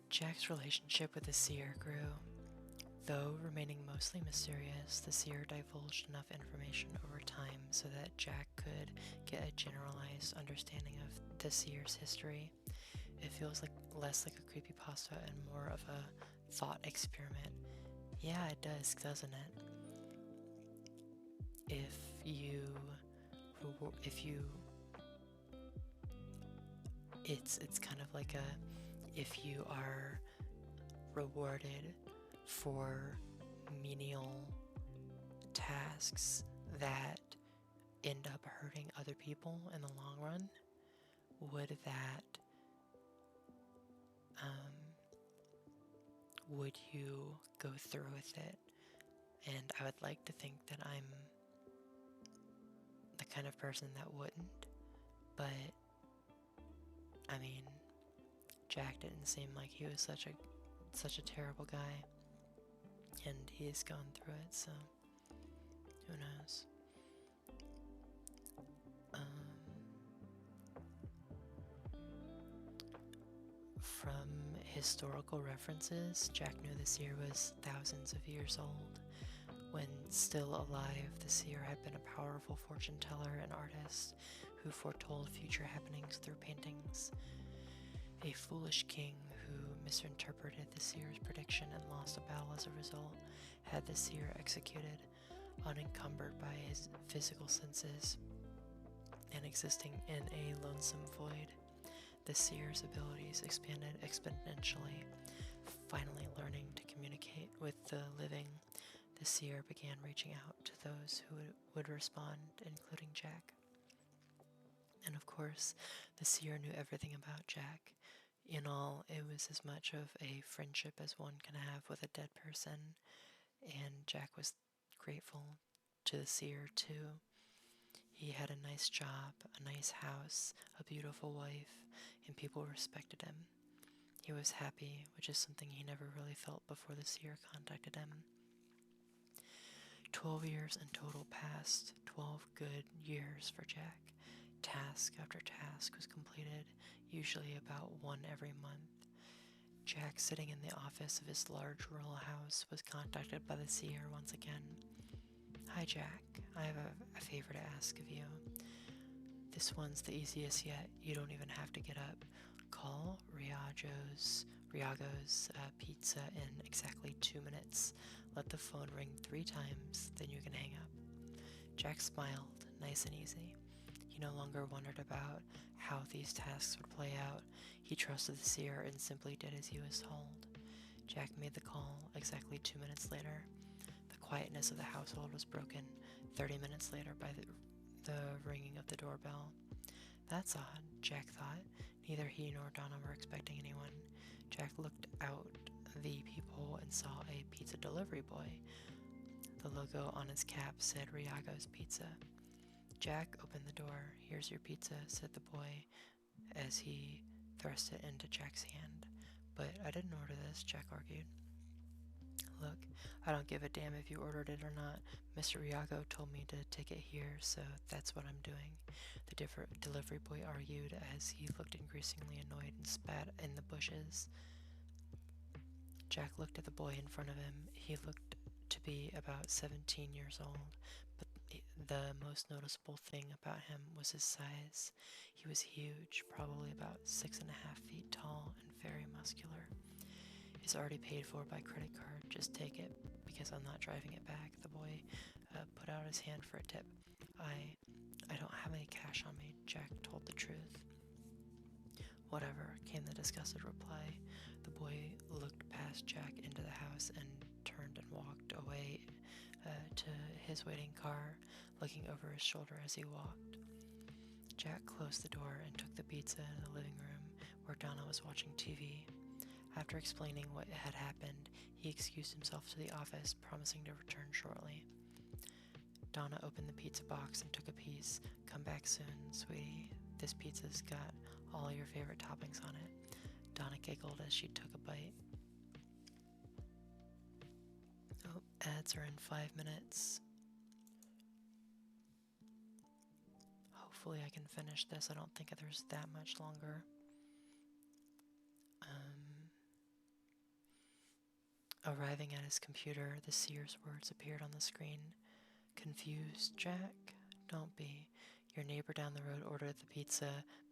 Jack's relationship with the seer grew. Though remaining mostly mysterious, the seer divulged enough information over time so that Jack could get a generalized understanding of the seer's history. It feels like less like a creepypasta and more of a thought experiment. Yeah, it does, doesn't it? It's kind of like if you are rewarded for menial tasks that end up hurting other people in the long run, would you go through with it? And I would like to think that I'm the kind of person that wouldn't, but I mean, Jack didn't seem like he was such a terrible guy, and he's gone through it, so who knows? From historical references, Jack knew the seer was thousands of years old. When still alive, the seer had been a powerful fortune teller and artist who foretold future happenings through paintings. A foolish king who misinterpreted the seer's prediction and lost a battle as a result had the seer executed, unencumbered by his physical senses and existing in a lonesome void. The seer's abilities expanded exponentially. Finally learning to communicate with the living, the seer began reaching out to those who would respond, including Jack. And of course, the seer knew everything about Jack. In all, it was as much of a friendship as one can have with a dead person, and Jack was grateful to the seer too. He had a nice job, a nice house, a beautiful wife, and people respected him. He was happy, which is something he never really felt before the seer contacted him. 12 years in total passed, 12 good years for Jack. Task after task was completed, usually about one every month. Jack, sitting in the office of his large rural house, was contacted by the seer once again. Hi Jack, I have a favor to ask of you. This one's the easiest yet, you don't even have to get up. Call Riago's Pizza in exactly 2 minutes. Let the phone ring 3 times, then you can hang up. Jack smiled, nice and easy. He no longer wondered about how these tasks would play out. He trusted the seer and simply did as he was told. Jack made the call exactly 2 minutes later. The quietness of the household was broken 30 minutes later by the ringing of the doorbell. That's odd, Jack thought. Neither he nor Donna were expecting anyone. Jack looked out the peephole and saw a pizza delivery boy. The logo on his cap said Riago's Pizza. Jack opened the door. Here's your pizza, said the boy as he thrust it into Jack's hand. But I didn't order this, Jack argued. Look, I don't give a damn if you ordered it or not. Mr. Riago told me to take it here, so that's what I'm doing. The delivery boy argued as he looked increasingly annoyed and spat in the bushes. Jack looked at the boy in front of him. He looked to be about 17 years old, but the most noticeable thing about him was his size. He was huge, probably about 6.5 feet tall and very muscular. It's already paid for by credit card. Just take it, because I'm not driving it back. The boy put out his hand for a tip. I don't have any cash on me, Jack told the truth. Whatever, came the disgusted reply. The boy looked past Jack into the house and turned and walked away to his waiting car, looking over his shoulder as he walked. Jack closed the door and took the pizza in the living room where Donna was watching TV. After explaining what had happened, he excused himself to the office, promising to return shortly. Donna opened the pizza box and took a piece. Come back soon, sweetie. This pizza's got all your favorite toppings on it. Donna giggled as she took a bite. Oh, ads are in 5 minutes. Hopefully I can finish this. I don't think there's that much longer. Arriving at his computer, the seer's words appeared on the screen. Confused, Jack? Don't be. Your neighbor down the road ordered the pizza.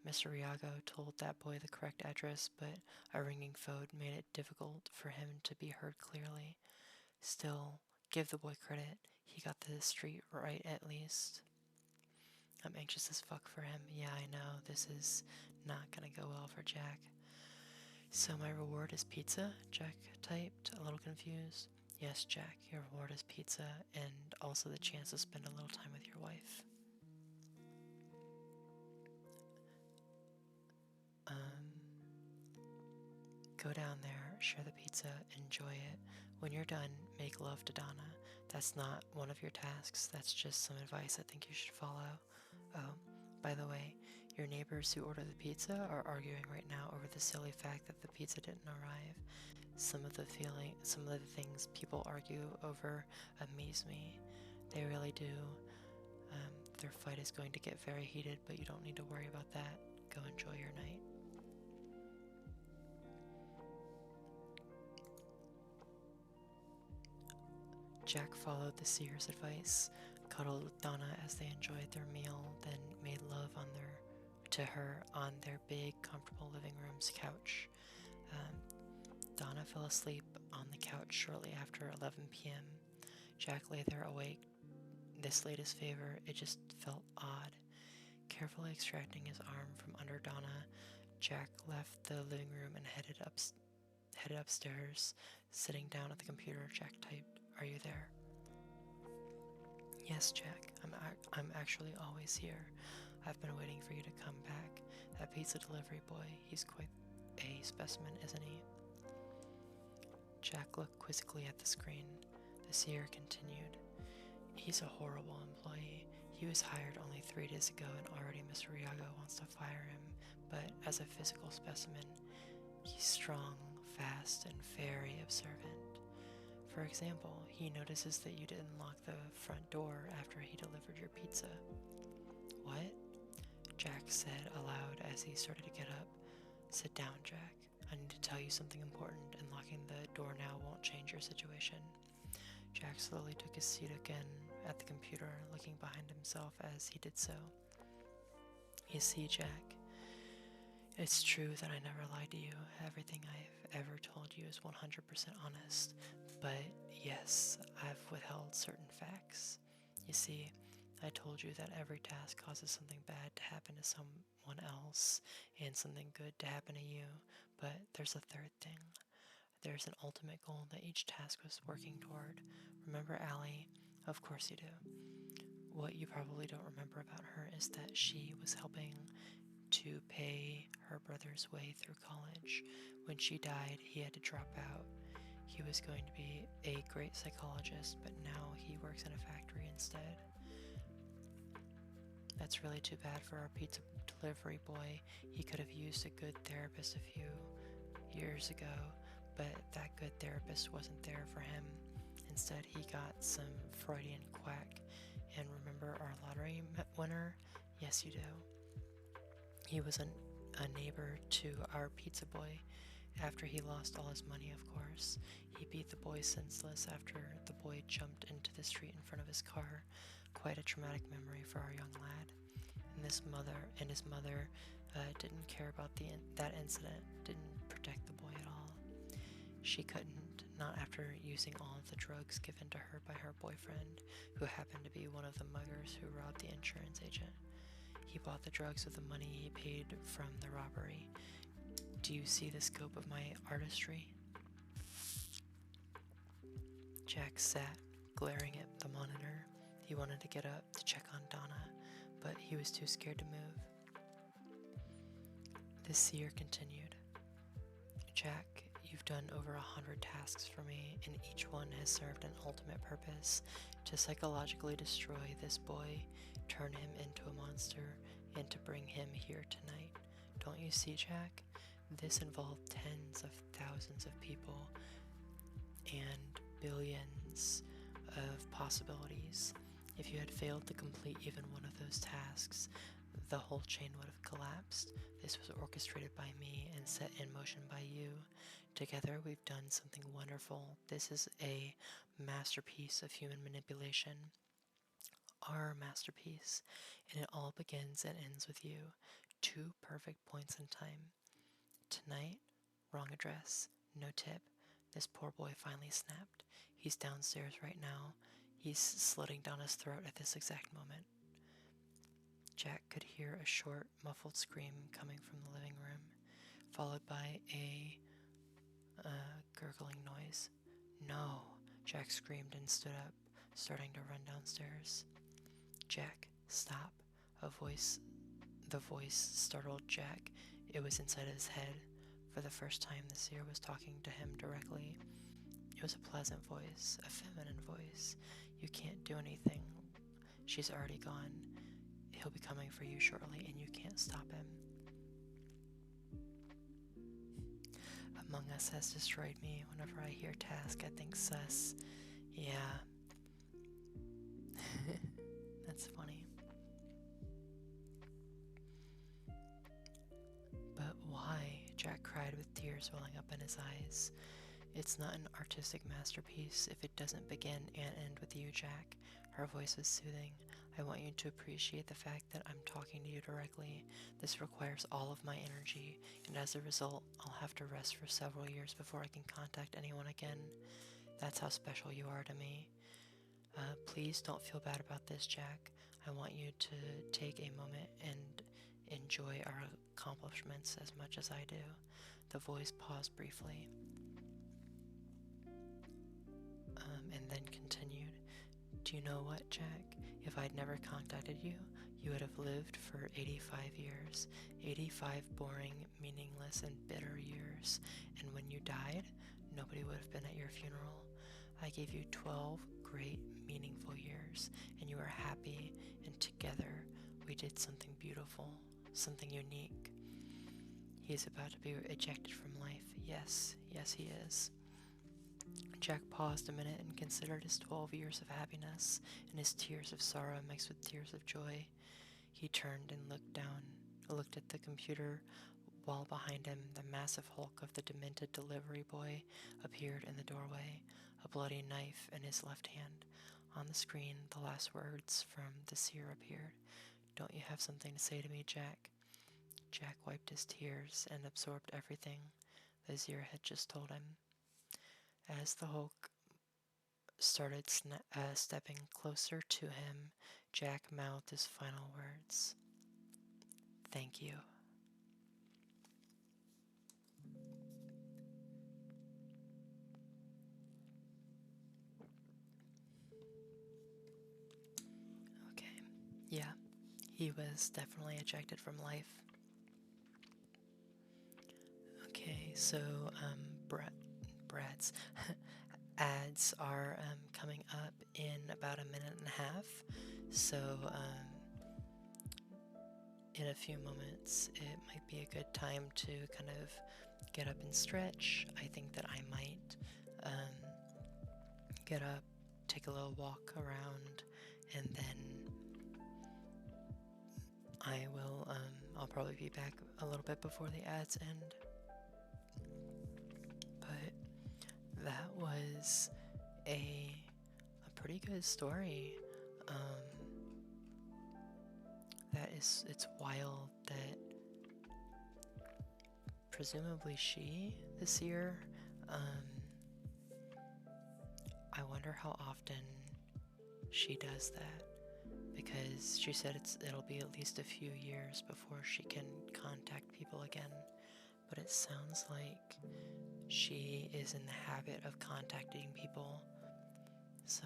Mr. Riago told that boy the correct address, but a ringing phone made it difficult for him to be heard clearly. Still, give the boy credit. He got the street right at least. I'm anxious as fuck for him. Yeah, I know. This is not gonna go well for Jack. So my reward is pizza? Jack typed, a little confused. Yes, Jack, your reward is pizza and also the chance to spend a little time with your wife. Go down there, share the pizza, enjoy it. When you're done, make love to Donna. That's not one of your tasks, that's just some advice I think you should follow. Oh, by the way, your neighbors who order the pizza are arguing right now over the silly fact that the pizza didn't arrive. Some of the things people argue over amaze me. They really do. Their fight is going to get very heated, but you don't need to worry about that. Go enjoy your night. Jack followed the seer's advice, cuddled with Donna as they enjoyed their meal, then made love to her on their big, comfortable living room's couch. Donna fell asleep on the couch shortly after 11 p.m. Jack lay there awake. This latest favor, it just felt odd. Carefully extracting his arm from under Donna, Jack left the living room and headed upstairs. Sitting down at the computer, Jack typed, "Are you there?" "Yes, Jack. I'm actually always here. I've been waiting for you to come back. That pizza delivery boy, he's quite a specimen, isn't he?" Jack looked quizzically at the screen. The seer continued, "He's a horrible employee. He was hired only 3 days ago and already Mr. Riago wants to fire him, but as a physical specimen, he's strong, fast, and very observant. For example, he notices that you didn't lock the front door after he delivered your pizza." "What?" Jack said aloud as he started to get up. "Sit down, Jack. I need to tell you something important, and locking the door now won't change your situation." Jack slowly took his seat again at the computer, looking behind himself as he did so. "You see, Jack, it's true that I never lied to you. Everything I've ever told you is 100% honest. But yes, I've withheld certain facts. You see, I told you that every task causes something bad to happen to someone else and something good to happen to you. But there's a third thing. There's an ultimate goal that each task was working toward. Remember Allie? Of course you do. What you probably don't remember about her is that she was helping to pay her brother's way through college. When she died, he had to drop out. He was going to be a great psychologist, but now he works in a factory instead. That's really too bad for our pizza delivery boy. He could have used a good therapist a few years ago, but that good therapist wasn't there for him. Instead, he got some Freudian quack. And remember our lottery winner? Yes, you do. He was a neighbor to our pizza boy. After he lost all his money, of course, he beat the boy senseless after the boy jumped into the street in front of his car. Quite a traumatic memory for our young lad. And his mother didn't care about that incident, didn't protect the boy at all. She couldn't, not after using all of the drugs given to her by her boyfriend, who happened to be one of the muggers who robbed the insurance agent. He bought the drugs with the money he paid from the robbery. Do you see the scope of my artistry? Jack sat, glaring at the monitor. He wanted to get up to check on Donna, but he was too scared to move. The seer continued. Jack, you've done over 100 tasks for me, and each one has served an ultimate purpose: to psychologically destroy this boy, turn him into a monster, and to bring him here tonight. Don't you see, Jack? This involved tens of thousands of people and billions of possibilities. If you had failed to complete even one of those tasks, the whole chain would have collapsed. This was orchestrated by me and set in motion by you. Together, we've done something wonderful. This is a masterpiece of human manipulation. Our masterpiece. And it all begins and ends with you. 2 perfect points in time. Tonight, wrong address, no tip. This poor boy finally snapped. He's downstairs right now. He's slitting down his throat at this exact moment. Jack could hear a short, muffled scream coming from the living room, followed by a gurgling noise. "No!" Jack screamed and stood up, starting to run downstairs. "Jack, stop!" The voice startled Jack. It was inside his head. For the first time, the seer was talking to him directly. It was a pleasant voice, a feminine voice. You can't do anything. She's already gone. He'll be coming for you shortly, and you can't stop him. Among Us has destroyed me. Whenever I hear task, I think sus. Yeah. That's funny. But why? Jack cried with tears welling up in his eyes. It's not an artistic masterpiece if it doesn't begin and end with you, Jack. Her voice was soothing. I want you to appreciate the fact that I'm talking to you directly. This requires all of my energy, and as a result, I'll have to rest for several years before I can contact anyone again. That's how special you are to me. Please don't feel bad about this, Jack. I want you to take a moment and enjoy our accomplishments as much as I do. The voice paused briefly, and then continued. Do you know what, Jack? If I'd never contacted you, you would have lived for 85 years. 85 boring, meaningless, and bitter years. And when you died, nobody would have been at your funeral. I gave you 12 great, meaningful years, and you were happy, and together we did something beautiful, something unique. He is about to be ejected from life. Yes, he is. Jack paused a minute and considered his 12 years of happiness and his tears of sorrow mixed with tears of joy. He turned and looked at the computer while behind him the massive hulk of the demented delivery boy appeared in the doorway, a bloody knife in his left hand. On the screen, the last words from the seer appeared. Don't you have something to say to me, Jack? Jack wiped his tears and absorbed everything the seer had just told him. As the Hulk started stepping closer to him, Jack mouthed his final words. Thank you. Okay, yeah, he was definitely ejected from life. Okay, so Brad's ads are coming up in about a minute and a half. So in a few moments, it might be a good time to kind of get up and stretch. I think that I might get up, take a little walk around, and then I'll probably be back a little bit before the ads end. But that was a pretty good story. It's wild that presumably she, the seer, I wonder how often she does that, because she said it'll be at least a few years before she can contact people again, but it sounds like she is in the habit of contacting people, so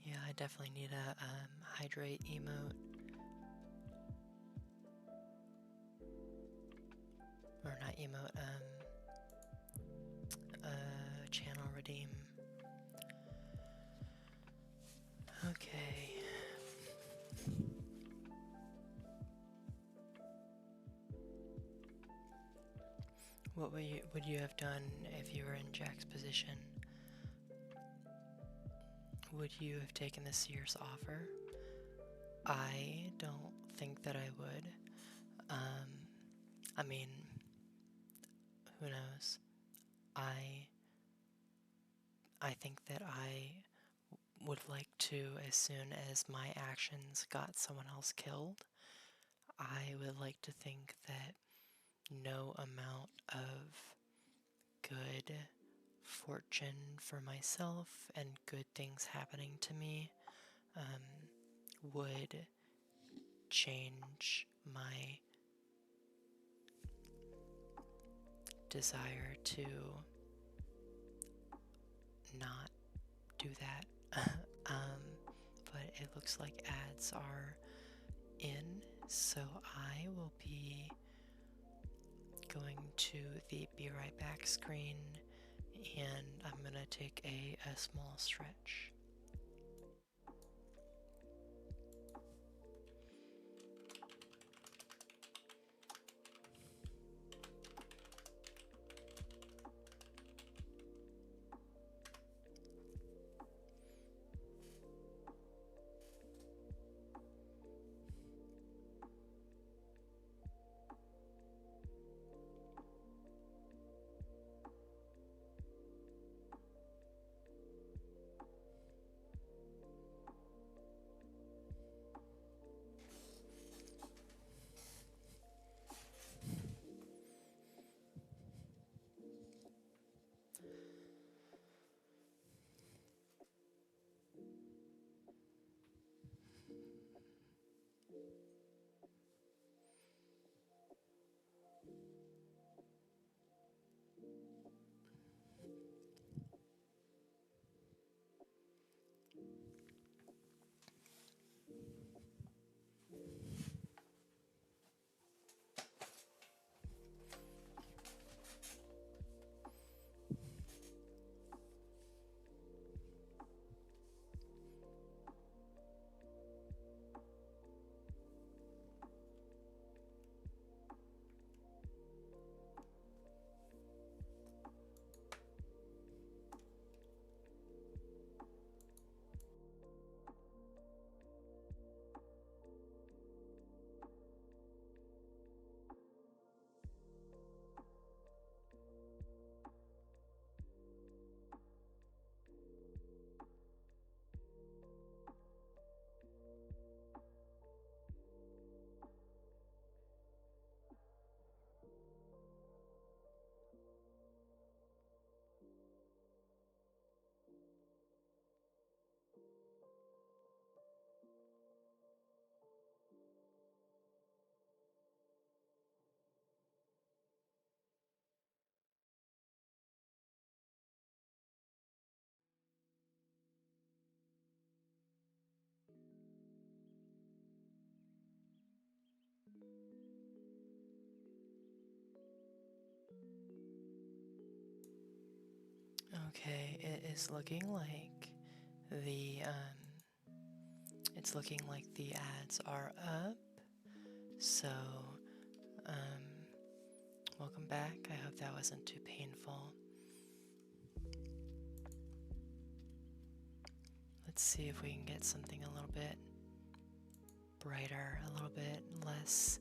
yeah, I definitely need a hydrate emote. Or not emote, channel redeem. Okay. What would you have done if you were in Jack's position? Would you have taken the seer's offer? I don't think that I would. I mean, who knows? I think that I would like to, as soon as my actions got someone else killed, I would like to think that no amount of good fortune for myself and good things happening to me would change my desire to not do that. But it looks like ads are in, so I will be going to the Be Right Back screen, and I'm gonna take a small stretch. Okay, it is looking like it's looking like the ads are up. So, um, welcome back. I hope that wasn't too painful. Let's see if we can get something a little bit brighter, a little bit less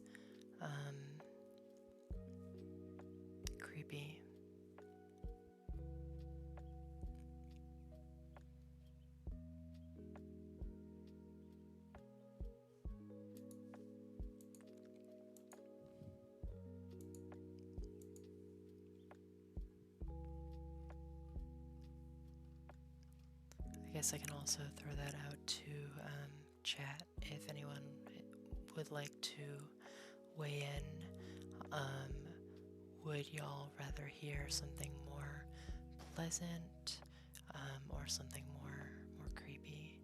creepy. I guess I can also throw that out to chat if anyone would like to weigh in. Would y'all rather hear something more pleasant or something more creepy?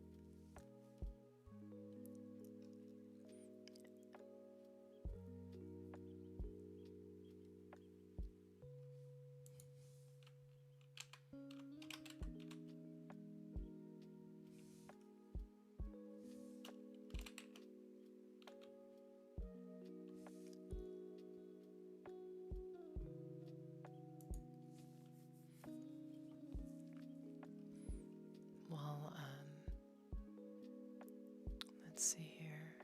Well, let's see here.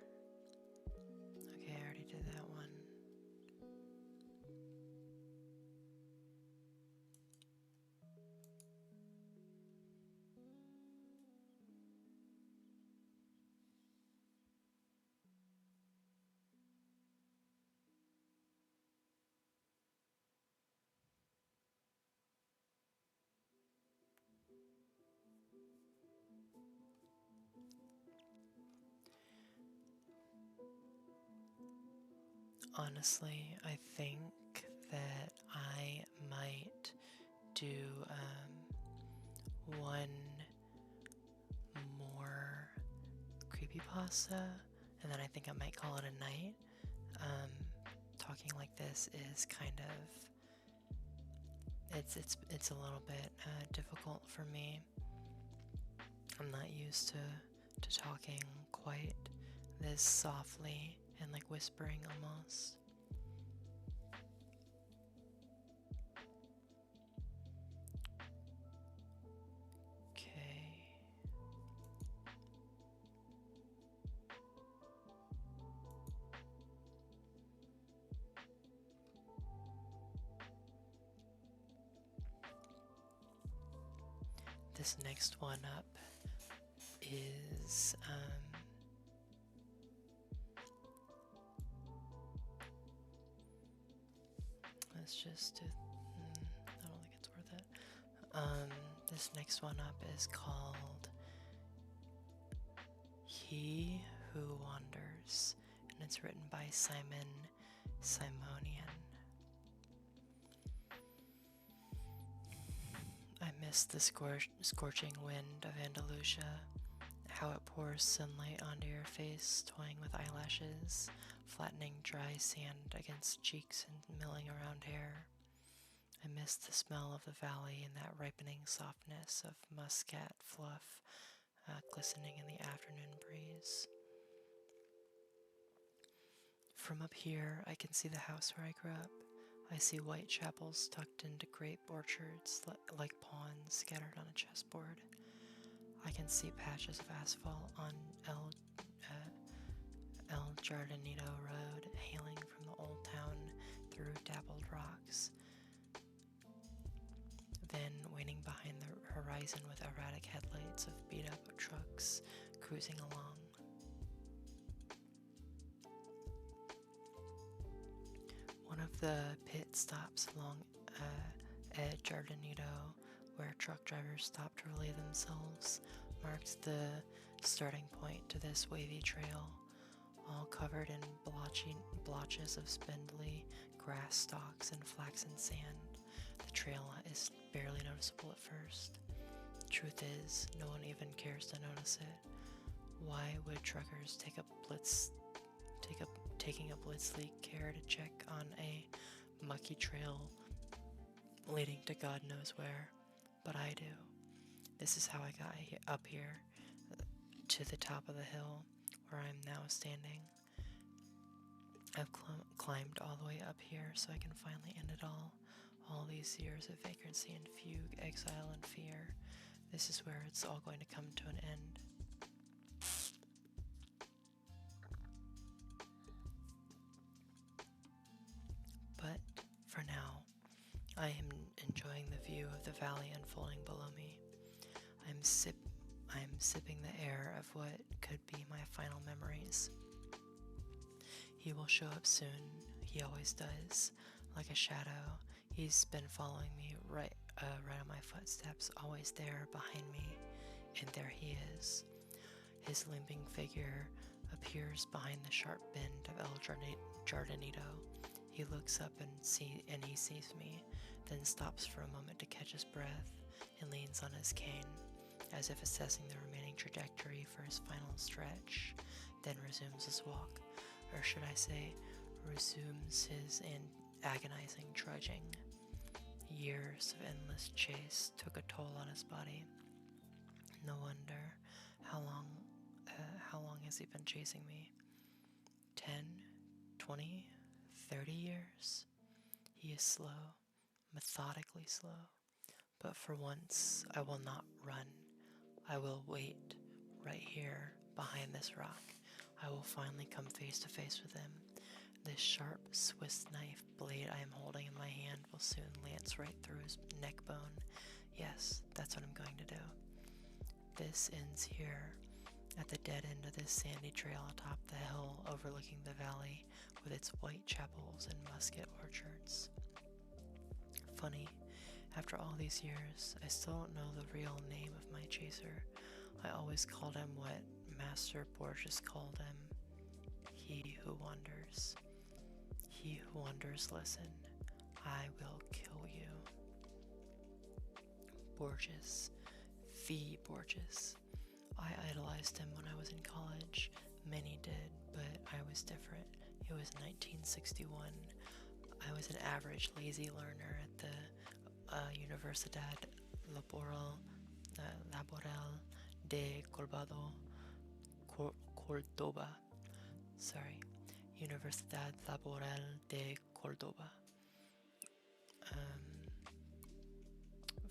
Okay, I already did that one. Honestly, I think that I might do one more creepypasta, and then I think I might call it a night. Talking like this is kind of it's a little bit difficult for me. I'm not used to talking quite this softly and like whispering almost. Okay. This next one up is let's just do, I don't think it's worth it. This next one up is called He Who Wanders, and it's written by Simon Simonian. I miss the scorching wind of Andalusia, how it pours sunlight onto your face, toying with eyelashes, flattening dry sand against cheeks and milling around hair. I miss the smell of the valley and that ripening softness of muscat fluff glistening in the afternoon breeze. From up here, I can see the house where I grew up. I see white chapels tucked into grape orchards like pawns scattered on a chessboard. I can see patches of asphalt on El Jardinito Road, hailing from the old town through dappled rocks. Then waiting behind the horizon with erratic headlights of beat-up trucks cruising along. One of the pit stops along El Jardinito, where truck drivers stop to relieve themselves, marks the starting point to this wavy trail, all covered in blotches of spindly grass stalks and flaxen sand. The trail is barely noticeable at first. Truth is, no one even cares to notice it. Why would truckers taking a blitzly care to check on a mucky trail leading to God knows where? But I do. This is how I got up here, to the top of the hill where I'm now standing. I've climbed all the way up here so I can finally end it all. All these years of vagrancy and fugue, exile and fear. This is where it's all going to come to an end. But for now, I am enjoying the view of the valley unfolding below me. I'm sipping the air of what could be my final memories. He will show up soon. He always does, like a shadow. He's been following me right on my footsteps, always there behind me, and there he is. His limping figure appears behind the sharp bend of El Jardinito. He looks up and he sees me, then stops for a moment to catch his breath and leans on his cane, as if assessing the remaining trajectory for his final stretch, then resumes his walk, or should I say, resumes his agonizing trudging. Years of endless chase took a toll on his body. No wonder. How long has he been chasing me? 10, 20, 30 years? He is slow, methodically slow. But for once, I will not run. I will wait right here behind this rock. I will finally come face to face with him. This sharp Swiss knife blade I am holding in my hand will soon lance right through his neck bone. Yes, that's what I'm going to do. This ends here, at the dead end of this sandy trail atop the hill overlooking the valley with its white chapels and muscat orchards. Funny, after all these years, I still don't know the real name of my chaser. I always called him what Master Borges called him. He who wanders. He who wanders, listen. I will kill you. Borges. V. Borges. I idolized him when I was in college. Many did, but I was different. It was 1961. I was an average lazy learner at the Universidad Laboral de Córdoba. Sorry, Universidad Laboral de Córdoba.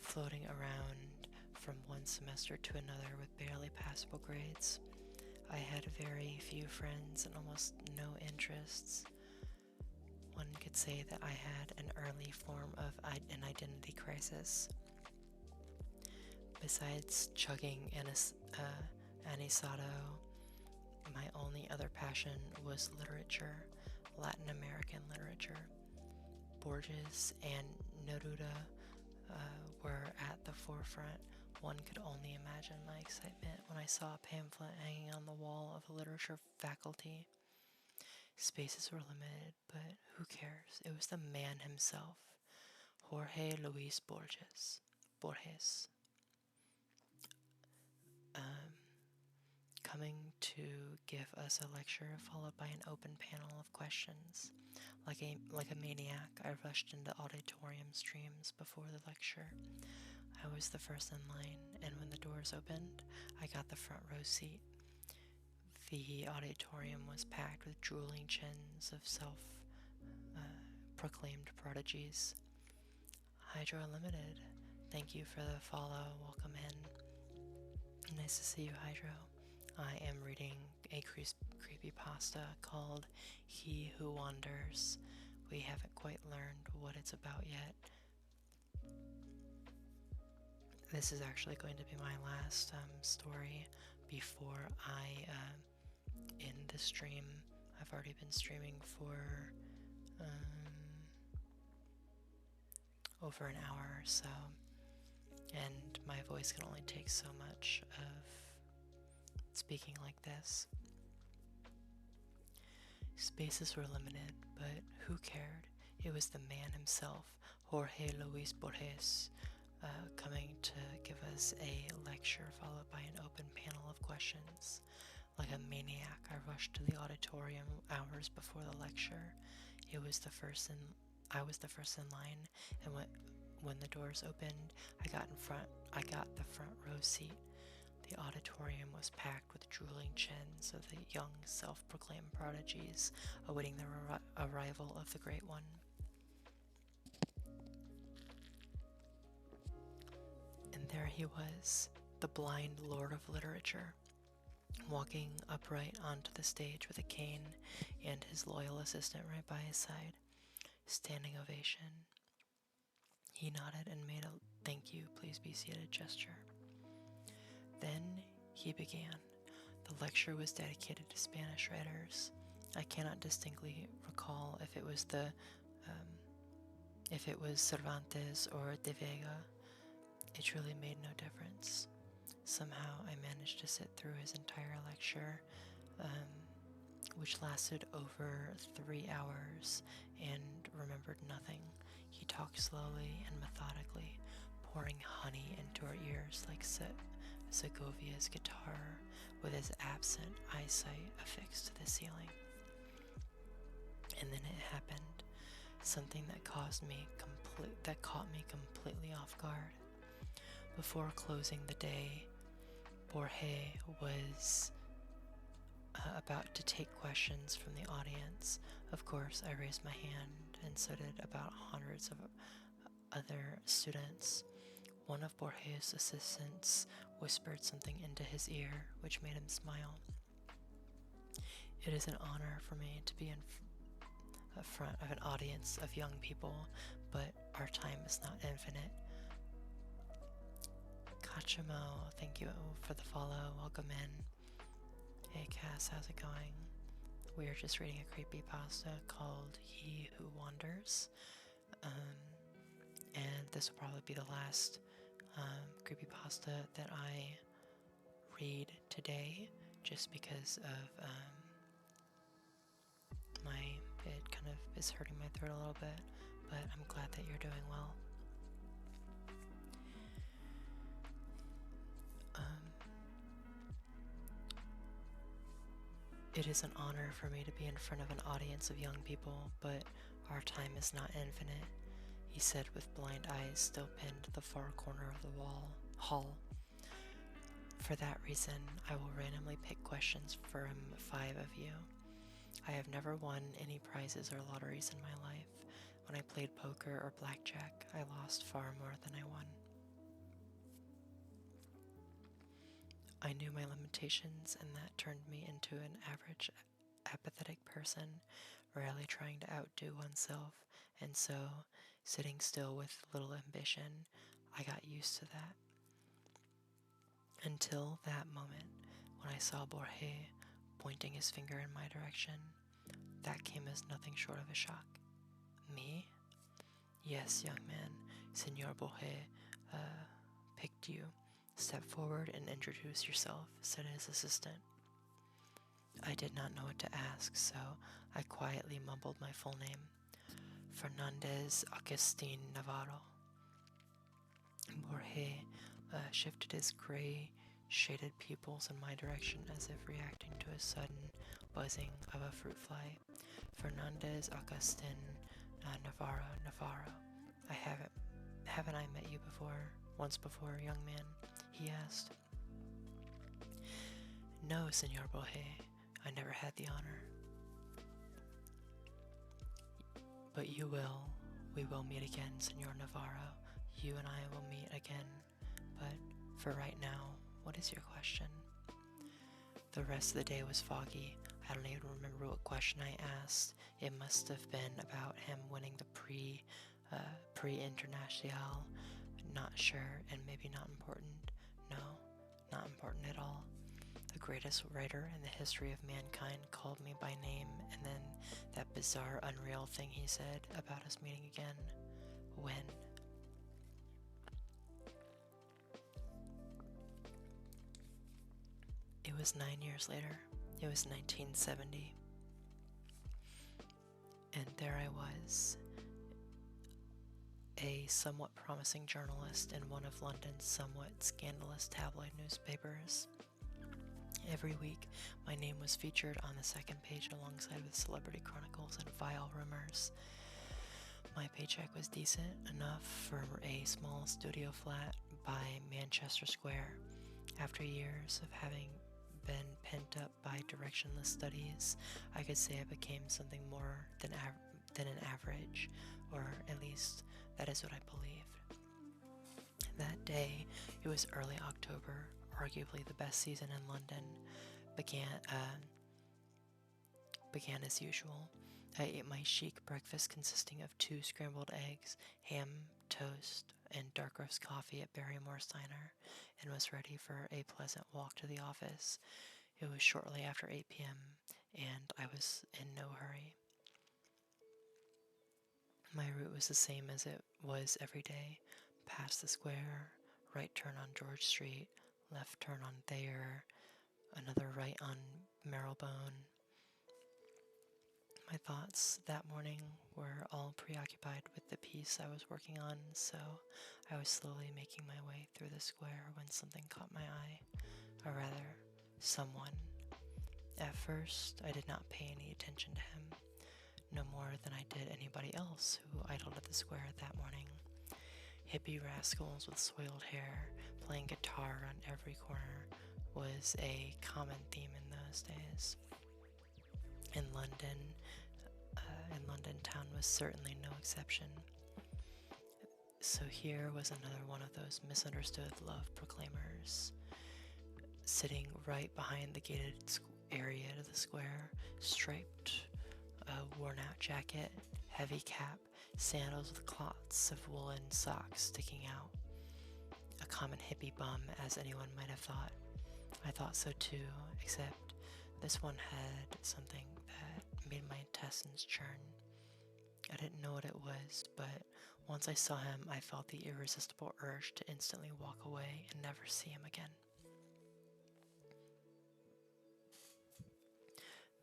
Floating around from one semester to another with barely passable grades. I had very few friends and almost no interests. One could say that I had an early form of an identity crisis. Besides chugging anisado, my only other passion was literature, Latin American literature. Borges and Neruda were at the forefront. One could only imagine my excitement when I saw a pamphlet hanging on the wall of a literature faculty. Spaces were limited, but who cares? It was the man himself, Jorge Luis Borges. Coming to give us a lecture followed by an open panel of questions. Like a maniac, I rushed into auditorium streams before the lecture. I was the first in line, and when the doors opened, I got the front row seat. The auditorium was packed with drooling chins of self-proclaimed prodigies. Hydro Unlimited, thank you for the follow. Welcome in. Nice to see you, Hydro. I am reading a creepypasta called He Who Wanders. We haven't quite learned what it's about yet. This is actually going to be my last story before I end the stream. I've already been streaming for over an hour or so, and my voice can only take so much of speaking like this. Spaces were limited, but who cared? It was the man himself, Jorge Luis Borges, coming to give us a lecture followed by an open panel of questions. Like a maniac, I rushed to the auditorium hours before the lecture. I was the first in line, and when the doors opened, I got the front row seat. The auditorium was packed with drooling chins of the young self-proclaimed prodigies awaiting the arrival of the Great One. And there he was, the blind lord of literature, walking upright onto the stage with a cane and his loyal assistant right by his side. Standing ovation. He nodded and made a "thank you, please be seated" gesture. Then he began. The lecture was dedicated to Spanish writers. I cannot distinctly recall if it was Cervantes or De Vega. It really made no difference. Somehow I managed to sit through his entire lecture, which lasted over 3 hours, and remembered nothing. He talked slowly and methodically, pouring honey into our ears like Segovia's guitar, with his absent eyesight affixed to the ceiling. And then it happened, something that caught me completely off guard. Before closing the day, Borges was about to take questions from the audience. Of course, I raised my hand, and so did about hundreds of other students. One of Borges' assistants whispered something into his ear, which made him smile. It is an honor for me to be in front of an audience of young people, but our time is not infinite. Kachimo, thank you for the follow. Welcome in. Hey Cass, how's it going? We are just reading a creepypasta called He Who Wanders. And this will probably be the last creepypasta that I read today, just because of it kind of is hurting my throat a little bit. but I'm glad that you're doing well. It is an honor for me to be in front of an audience of young people, but our time is not infinite, he said with blind eyes still pinned to the far corner of the hall. For that reason, I will randomly pick questions from 5 of you. I have never won any prizes or lotteries in my life. When I played poker or blackjack, I lost far more than I won. I knew my limitations, and that turned me into an average, apathetic person, rarely trying to outdo oneself, and so, sitting still with little ambition, I got used to that. Until that moment, when I saw Borge pointing his finger in my direction, that came as nothing short of a shock. Me? Yes, young man, Senor Borge picked you. Step forward and introduce yourself, said his assistant. I did not know what to ask, so I quietly mumbled my full name, Fernandez Agustin Navarro. Borge shifted his gray, shaded pupils in my direction as if reacting to a sudden buzzing of a fruit fly. Fernandez Agustin Navarro. Haven't I met you once before, young man? He asked. No, Senor Borge, I never had the honor. But you will. We will meet again, Senor Navarro. You and I will meet again. But for right now, what is your question? The rest of the day was foggy. I don't even remember what question I asked. It must have been about him winning the Prix International. Not sure, and maybe not important. No, not important at all. The greatest writer in the history of mankind called me by name, and then that bizarre, unreal thing he said about us meeting again. When? It was 9 years later. It was 1970. And there I was, a somewhat promising journalist in one of London's somewhat scandalous tabloid newspapers. Every week, my name was featured on the second page alongside with celebrity chronicles and vile rumors. My paycheck was decent enough for a small studio flat by Manchester Square. After years of having been pent up by directionless studies, I could say I became something more than an average, or at least that is what I believed. That day, it was early October, arguably the best season in London, began as usual. I ate my chic breakfast consisting of 2 scrambled eggs, ham, toast, and dark roast coffee at Barrymore's Diner, and was ready for a pleasant walk to the office. It was shortly after 8 p.m., and I was in no hurry. My route was the same as it was every day, past the square, right turn on George Street, left turn on Thayer, another right on Marylebone. My thoughts that morning were all preoccupied with the piece I was working on, so I was slowly making my way through the square when something caught my eye, or rather, someone. At first, I did not pay any attention to him, no more than I did anybody else who idled at the square that morning. Hippie rascals with soiled hair, playing guitar on every corner, was a common theme in those days. In London town was certainly no exception. So here was another one of those misunderstood love proclaimers. Sitting right behind the gated area to the square, striped, worn-out jacket, heavy cap, sandals with clots of woolen socks sticking out. A common hippie bum, as anyone might have thought. I thought so too, except this one had something that made my intestines churn. I didn't know what it was, but once I saw him, I felt the irresistible urge to instantly walk away and never see him again.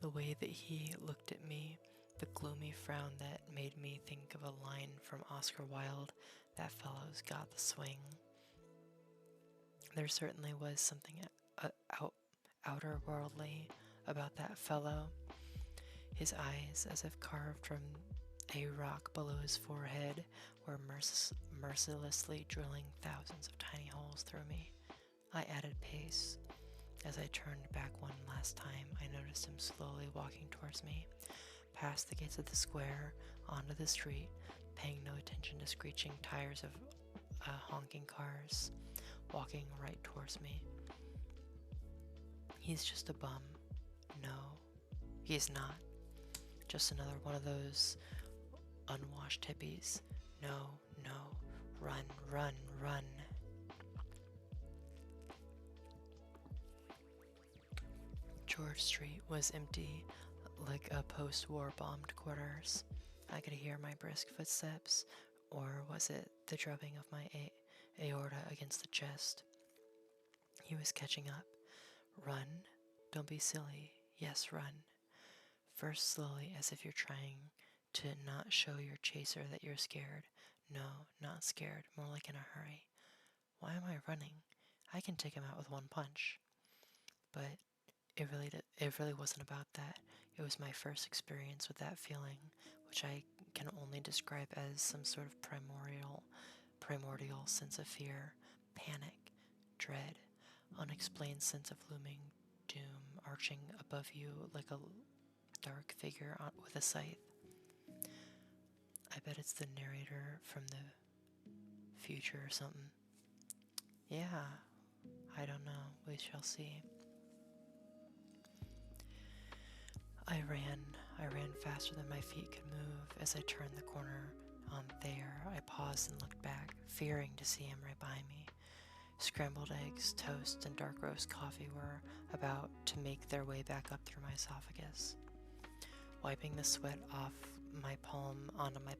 The way that he looked at me the gloomy frown that made me think of a line from Oscar Wilde, "That fellow's got the swing." There certainly was something outer worldly about that fellow. His eyes, as if carved from a rock below his forehead, were mercilessly drilling thousands of tiny holes through me. I added pace. As I turned back one last time, I noticed him slowly walking towards me, past the gates of the square, onto the street, paying no attention to screeching tires of honking cars, walking right towards me. He's just a bum. No, he's not. Just another one of those unwashed hippies. No, no, run, run, run. George Street was empty, like a post-war bombed quarters. I could hear my brisk footsteps, or was it the drubbing of my aorta against the chest? He was catching up. Run. Don't be silly. Yes, run. First slowly, as if you're trying to not show your chaser that you're scared. No, not scared, more like in a hurry. Why am I running? I can take him out with one punch. But it really wasn't about that. It was my first experience with that feeling, which I can only describe as some sort of primordial sense of fear, panic, dread, unexplained sense of looming doom arching above you like a dark figure with a scythe. I bet it's the narrator from the future or something. Yeah, I don't know. We shall see. I ran faster than my feet could move. As I turned the corner on Thayer, I paused and looked back, fearing to see him right behind me. Scrambled eggs, toast, and dark roast coffee were about to make their way back up through my esophagus. Wiping the sweat off my palms onto my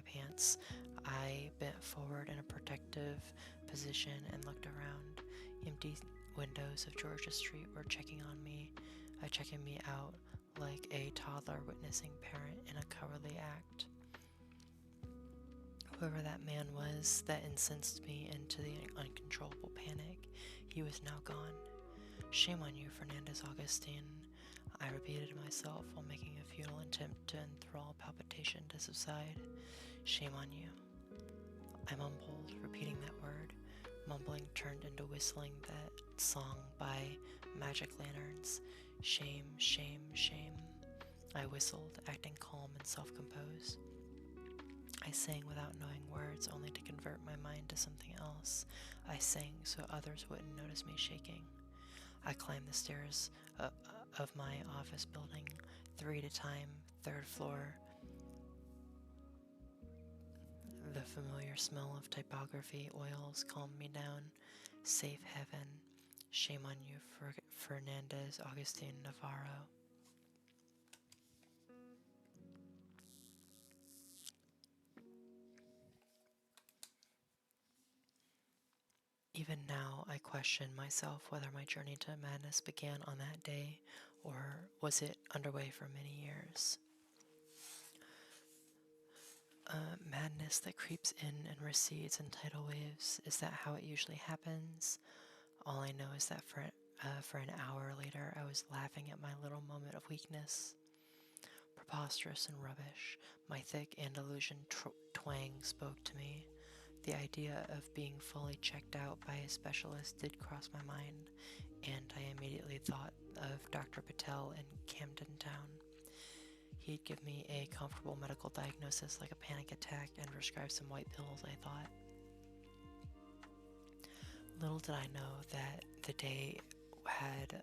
pants, I bent forward in a protective position and looked around. Empty windows of Georgia Street were checking me out like a toddler witnessing parent in a cowardly act. Whoever that man was that incensed me into the uncontrollable panic, he was now gone. Shame on you, Fernandez Augustine, I repeated to myself while making a futile attempt to enthrall palpitation to subside. Shame on you. I mumbled, repeating that word. Mumbling turned into whistling that song by Magic Lanterns. Shame, shame, shame. I whistled, acting calm and self-composed. I sang without knowing words, only to convert my mind to something else. I sang so others wouldn't notice me shaking. I climbed the stairs of my office building, 3 at a time, 3rd floor. The familiar smell of typography oils calmed me down. Safe heaven. Shame on you, Fernandez Augustine Navarro. Even now, I question myself whether my journey to madness began on that day, or was it underway for many years. Madness that creeps in and recedes in tidal waves, is that how it usually happens? All I know is that for an hour later, I was laughing at my little moment of weakness. Preposterous and rubbish, my thick Andalusian twang spoke to me. The idea of being fully checked out by a specialist did cross my mind, and I immediately thought of Dr. Patel in Camden Town. He'd give me a comfortable medical diagnosis like a panic attack and prescribe some white pills, I thought. Little did I know that the day had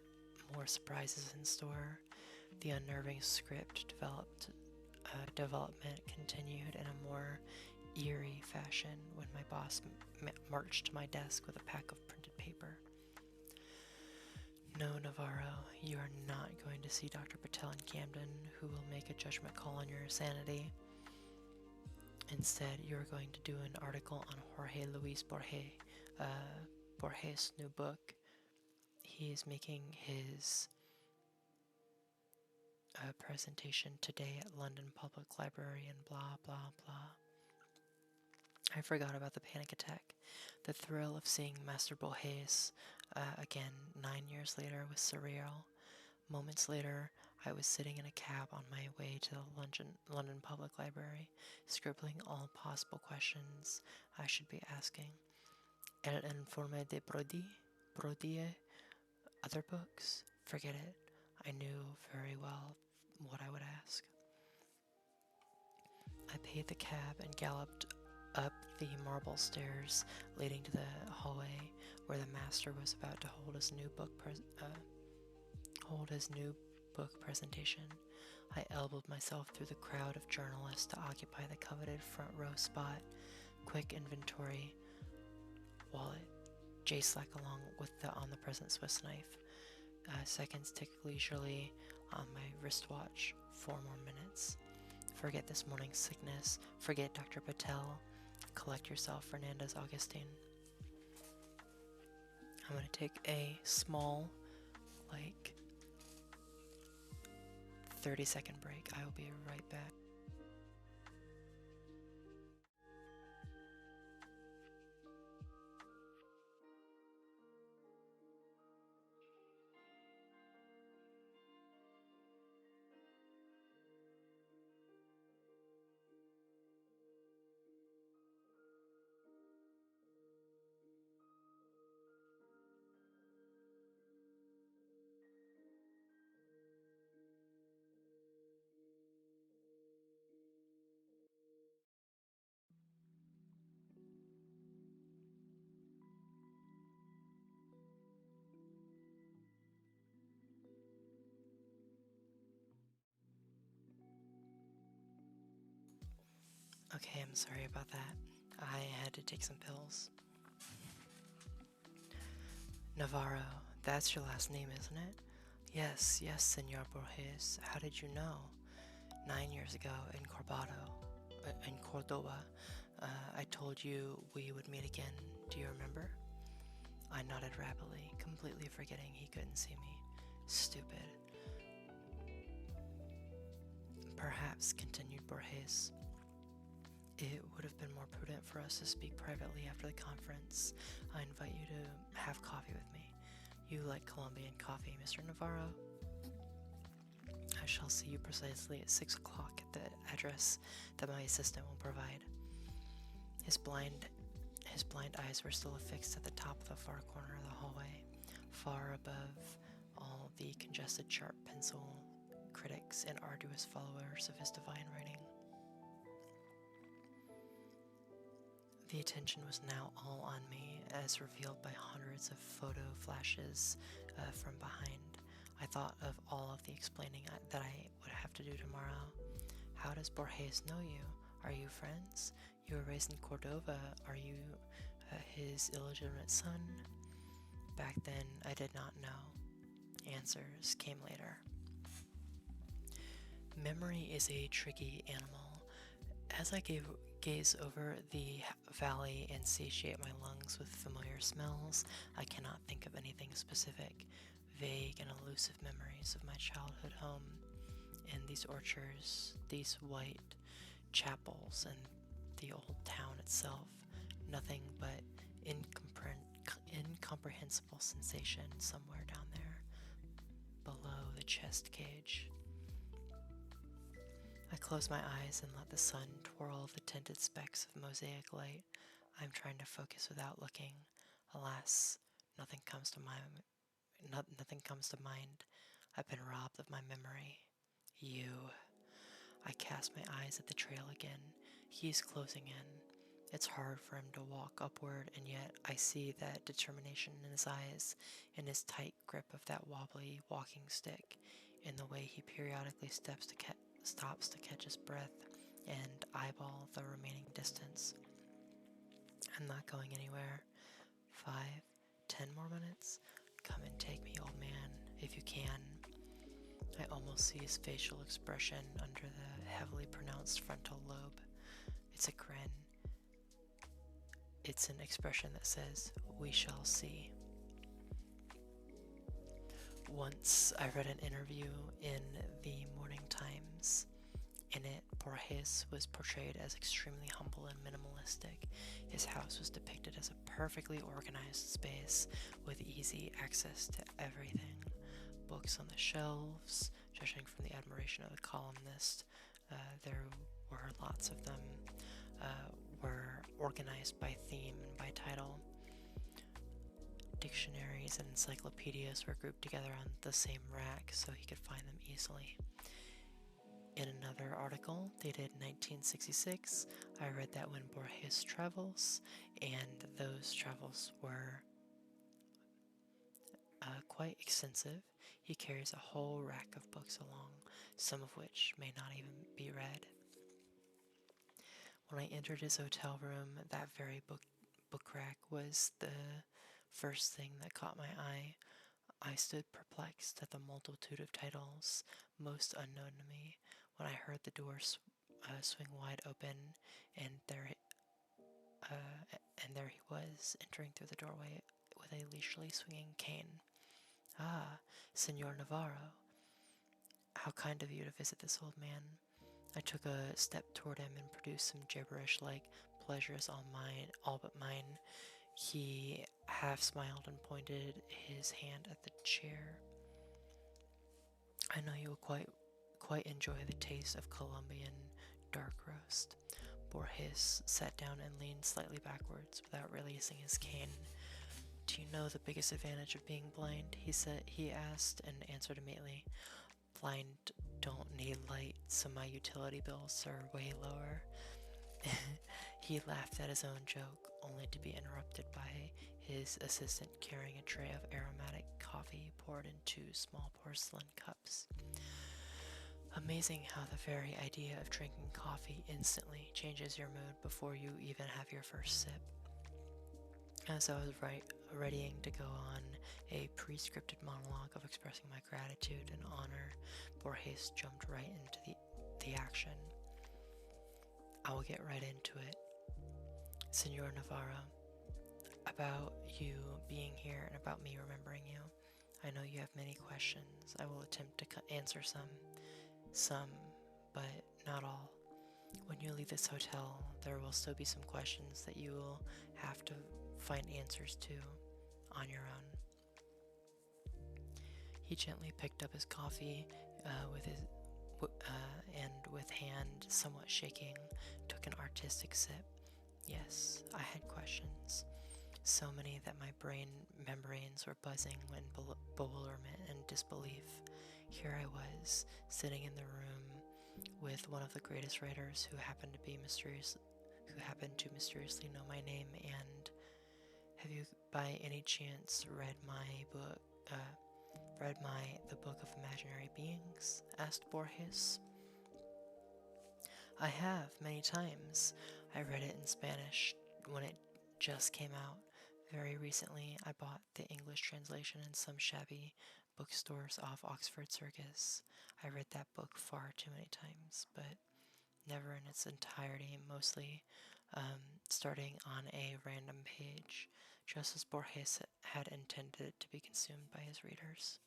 more surprises in store. The unnerving script development continued in a more eerie fashion when my boss marched to my desk with a pack of printed paper. No, Navarro, you are not going to see Dr. Patel in Camden, who will make a judgment call on your sanity. Instead, you are going to do an article on Jorge Luis Borges' new book. He is making his a presentation today at London Public Library and blah blah blah. I forgot about the panic attack. The thrill of seeing Master Borges again 9 years later was surreal. Moments later, I was sitting in a cab on my way to the London Public Library, scribbling all possible questions I should be asking. El informe de Brodie, other books? Forget it. I knew very well what I would ask. I paid the cab and galloped up the marble stairs leading to the hallway where the master was about to hold his new book presentation. I elbowed myself through the crowd of journalists to occupy the coveted front row spot. Quick inventory, wallet, J-Slack along with the on-the-present Swiss knife. Seconds tick leisurely on my wristwatch. 4 more minutes. Forget this morning's sickness. Forget Dr. Patel. Collect yourself, Fernandez Augustine. I'm going to take a small, 30-second break. I will be right back. Okay, I'm sorry about that. I had to take some pills. Navarro, that's your last name, isn't it? Yes, Senor Borges. How did you know? 9 years ago in Cordoba, I told you we would meet again. Do you remember? I nodded rapidly, completely forgetting he couldn't see me. Stupid. Perhaps, continued Borges, it would have been more prudent for us to speak privately after the conference. I invite you to have coffee with me. You like Colombian coffee, Mr. Navarro? I shall see you precisely at 6 o'clock at the address that my assistant will provide. His blind eyes were still affixed at the top of the far corner of the hallway, far above all the congested sharp pencil critics and arduous followers of his divine writing. The attention was now all on me, as revealed by hundreds of photo flashes from behind. I thought of all of the explaining that I would have to do tomorrow. How does Borges know you? Are you friends? You were raised in Cordova. Are you his illegitimate son? Back then, I did not know. Answers came later. Memory is a tricky animal. As I gaze over the valley and satiate my lungs with familiar smells, I cannot think of anything specific. Vague and elusive memories of my childhood home and these orchards, these white chapels, and the old town itself. Nothing but incomprehensible sensation somewhere down there, below the chest cage. I close my eyes and let the sun twirl the tinted specks of mosaic light. I'm trying to focus without looking. Alas, nothing comes to mind. I've been robbed of my memory. You. I cast my eyes at the trail again. He's closing in. It's hard for him to walk upward, and yet I see that determination in his eyes, in his tight grip of that wobbly walking stick, in the way he periodically stops to catch his breath and eyeball the remaining distance. I'm not going anywhere. 5, 10 more minutes? Come and take me, old man, if you can. I almost see his facial expression under the heavily pronounced frontal lobe. It's a grin. It's an expression that says, "We shall see." Once I read an interview in the Morning Times. In it, Borges was portrayed as extremely humble and minimalistic. His house was depicted as a perfectly organized space with easy access to everything. Books on the shelves, judging from the admiration of the columnist, there were lots of them, were organized by theme and by title. Dictionaries and encyclopedias were grouped together on the same rack so he could find them easily. In another article, dated 1966, I read that when Borges travels, and those travels were quite extensive, he carries a whole rack of books along, some of which may not even be read. When I entered his hotel room, that very book rack was the first thing that caught my eye. I stood perplexed at the multitude of titles, most unknown to me, when I heard the door swing wide open, and there he was, entering through the doorway with a leisurely swinging cane. Ah, Senor Navarro. How kind of you to visit this old man. I took a step toward him and produced some gibberish like pleasure is all mine, all but mine. He half smiled and pointed his hand at the chair. I know you will quite enjoy the taste of Colombian dark roast. Borges sat down and leaned slightly backwards without releasing his cane. Do you know the biggest advantage of being blind? He asked and answered immediately. Blind don't need light, so my utility bills are way lower. He laughed at his own joke, only to be interrupted by his assistant carrying a tray of aromatic coffee poured into small porcelain cups. Amazing how the very idea of drinking coffee instantly changes your mood before you even have your first sip. As I was readying to go on a pre-scripted monologue of expressing my gratitude and honor, Borges jumped right into the action. I will get right into it. Senor Navarro, about you being here and about me remembering you. I know you have many questions. I will attempt to answer some, but not all. When you leave this hotel, there will still be some questions that you will have to find answers to on your own. He gently picked up his coffee and with hand somewhat shaking, took an artistic sip. Yes, I had questions. So many that my brain membranes were buzzing in bewilderment and disbelief. Here I was, sitting in the room with one of the greatest writers who happened to mysteriously know my name. And have you by any chance read the Book of Imaginary Beings? Asked Borges. I have, many times. I read it in Spanish when it just came out. Very recently, I bought the English translation in some shabby bookstores off Oxford Circus. I read that book far too many times, but never in its entirety, mostly starting on a random page, just as Borges had intended it to be consumed by his readers.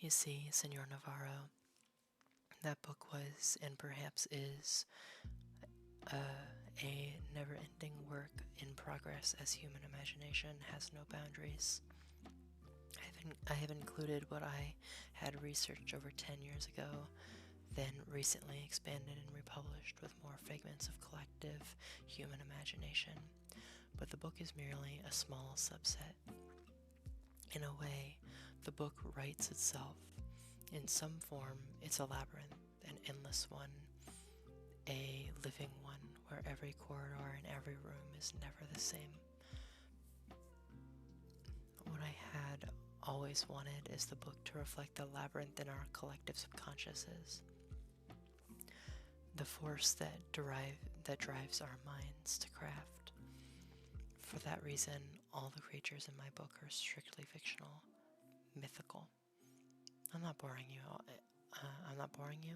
You see, Senor Navarro, that book was, and perhaps is, a never-ending work in progress as human imagination has no boundaries. I have included what I had researched over 10 years ago, then recently expanded and republished with more fragments of collective human imagination. But the book is merely a small subset. In a way, the book writes itself. In some form, it's a labyrinth, an endless one, a living one, where every corridor and every room is never the same. What I had always wanted is the book to reflect the labyrinth in our collective subconsciouses, the force that drives our minds to craft. For that reason, all the creatures in my book are strictly fictional, mythical. I'm not boring you. I'm not boring you?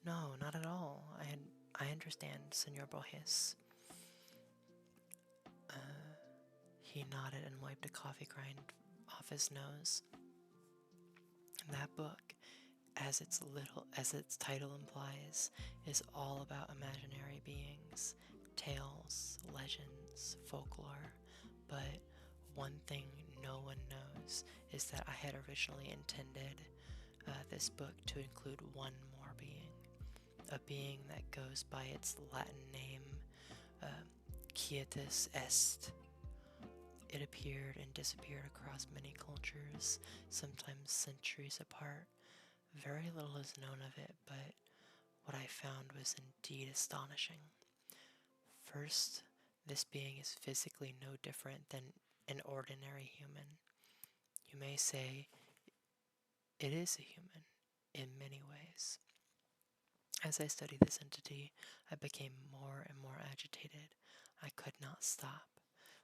No, not at all. I understand, Senor Borges. He nodded and wiped a coffee grind off his nose. That book, as its title implies, is all about imaginary beings, tales, legends, folklore, but one thing no one knows is that I had originally intended this book to include one more being, a being that goes by its Latin name, Quietus Est. It appeared and disappeared across many cultures, sometimes centuries apart. Very little is known of it, but what I found was indeed astonishing. First, this being is physically no different than an ordinary human. You may say it is a human in many ways. As I studied this entity, I became more and more agitated. I could not stop.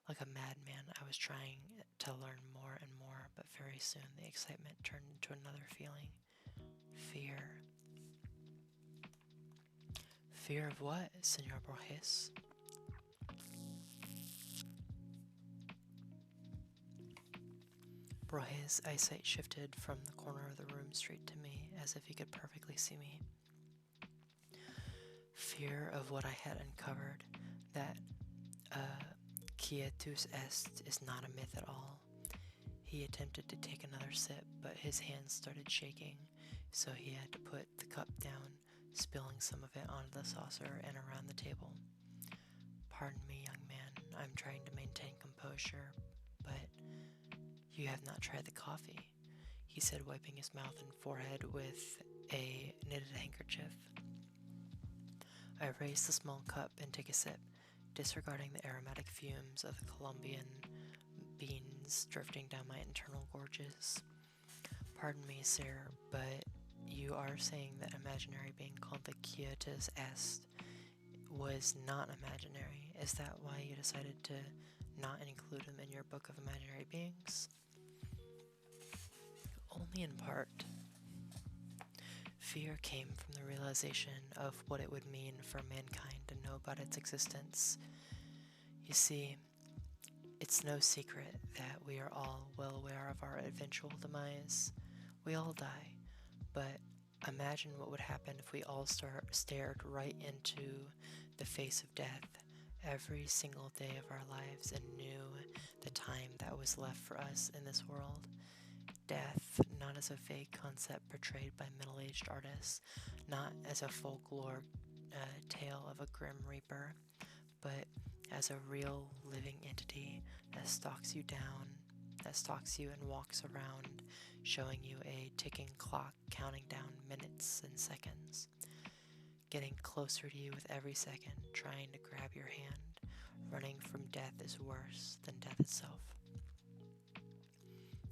Like a madman, I was trying to learn more and more, but very soon the excitement turned into another feeling. Fear. Fear of what, Senor Borges? Borges' eyesight shifted from the corner of the room straight to me, as if he could perfectly see me. Fear of what I had uncovered, that Quietus Est is not a myth at all. He attempted to take another sip, but his hands started shaking, so he had to put the cup down, spilling some of it onto the saucer and around the table. Pardon me, young man, I'm trying to maintain composure, but you have not tried the coffee, he said, wiping his mouth and forehead with a knitted handkerchief. I raised the small cup and took a sip, disregarding the aromatic fumes of the Colombian beans drifting down my internal gorges. Pardon me, sir, but you are saying that imaginary being called the Quietus Est was not imaginary. Is that why you decided to not include him in your book of imaginary beings? Only in part. Fear came from the realization of what it would mean for mankind to know about its existence. You see, it's no secret that we are all well aware of our eventual demise. We all die, but imagine what would happen if we all stared right into the face of death every single day of our lives and knew the time that was left for us in this world. Death, not as a vague concept portrayed by middle-aged artists, not as a folklore tale of a grim reaper, but as a real living entity that stalks you and walks around, showing you a ticking clock counting down minutes and seconds, getting closer to you with every second, trying to grab your hand. Running from death is worse than death itself.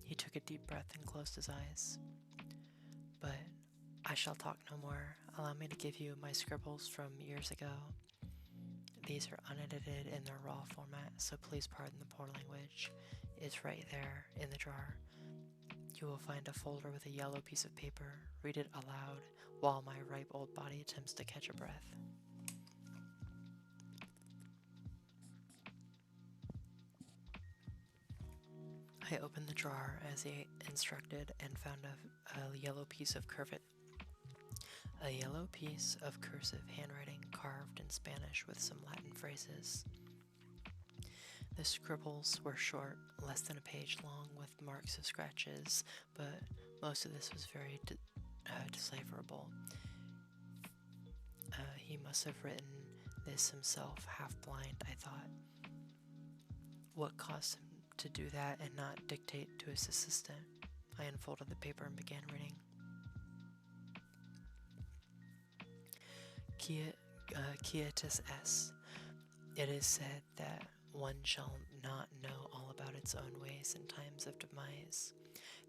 He took a deep breath and closed his eyes. But I shall talk no more. Allow me to give you my scribbles from years ago. These are unedited in their raw format, so please pardon the poor language. It's right there in the drawer. You will find a folder with a yellow piece of paper. Read it aloud while my ripe old body attempts to catch a breath. I opened the drawer as he instructed and found a yellow piece of cursive handwriting carved in Spanish with some Latin phrases. The scribbles were short, less than a page long, with marks of scratches, but most of this was very decipherable. He must have written this himself, half blind, I thought. What caused him to do that and not dictate to his assistant? I unfolded the paper and began reading. Quietus Est. It is said that one shall not know all about its own ways in times of demise.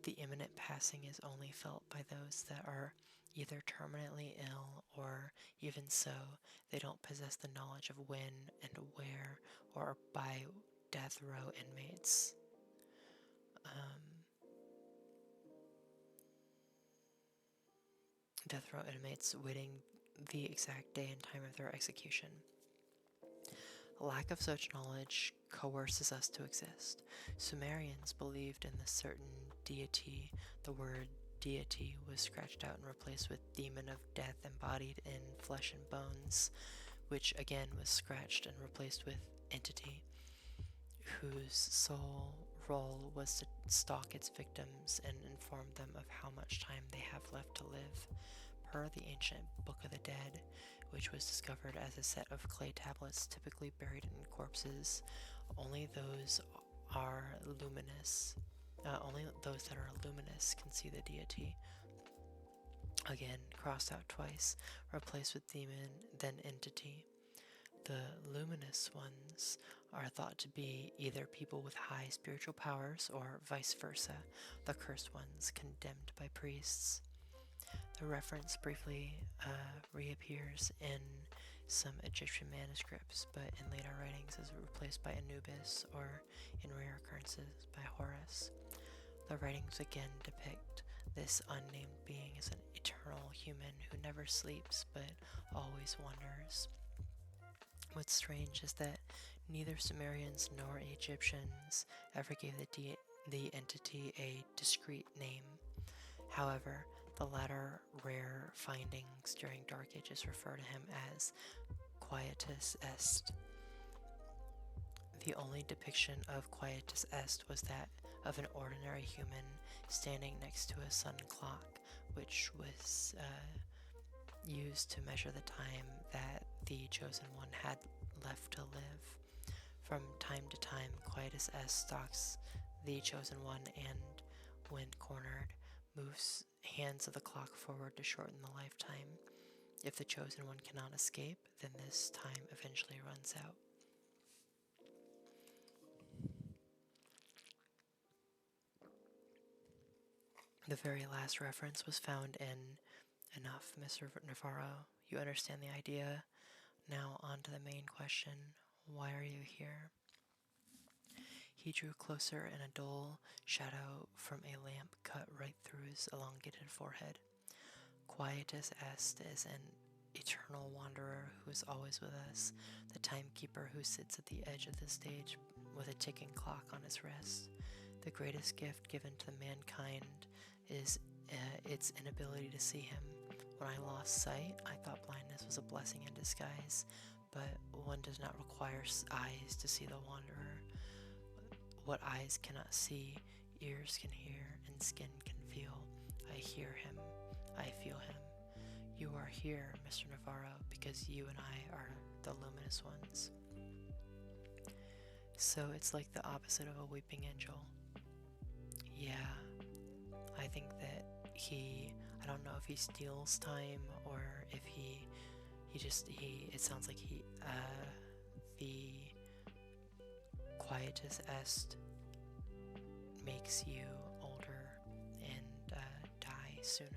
The imminent passing is only felt by those that are either terminally ill, or even so, they don't possess the knowledge of when and where, or by death row inmates. Death row inmates waiting the exact day and time of their execution. Lack of such knowledge coerces us to exist. Sumerians believed in the certain deity. The word deity was scratched out and replaced with demon of death embodied in flesh and bones, which again was scratched and replaced with entity, whose sole role was to stalk its victims and inform them of how much time they have left to live. Per the ancient Book of the Dead, which was discovered as a set of clay tablets typically buried in corpses, only those are luminous. Only those that are luminous can see the deity. Again, crossed out twice, replaced with demon, then entity. The luminous ones are thought to be either people with high spiritual powers or vice versa, the cursed ones condemned by priests. The reference briefly reappears in some Egyptian manuscripts, but in later writings is replaced by Anubis, or in rare occurrences by Horus. The writings again depict this unnamed being as an eternal human who never sleeps but always wanders. What's strange is that neither Sumerians nor Egyptians ever gave the entity a discrete name. However, the latter rare findings during Dark Ages refer to him as Quietus Est. The only depiction of Quietus Est was that of an ordinary human standing next to a sun clock, which was used to measure the time that the Chosen One had left to live. From time to time, Quietus Est stalks the Chosen One and, when cornered, moves hands of the clock forward to shorten the lifetime. If the Chosen One cannot escape, then this time eventually runs out. The very last reference was found in Enough, Mr. Navarro. You understand the idea. Now on to the main question. Why are you here? He drew closer, and a dull shadow from a lamp cut right through his elongated forehead. Quietus Est is an eternal wanderer who is always with us, the timekeeper who sits at the edge of the stage with a ticking clock on his wrist. The greatest gift given to mankind is its inability to see him. When I lost sight, I thought blindness was a blessing in disguise, but one does not require eyes to see the wanderer. What eyes cannot see, ears can hear, and skin can feel. I hear him. I feel him. You are here, Mr. Navarro, because you and I are the luminous ones. So it's like the opposite of a weeping angel. Yeah, I think that I don't know if he steals time or if it sounds like the Quietus Est makes you older and die sooner.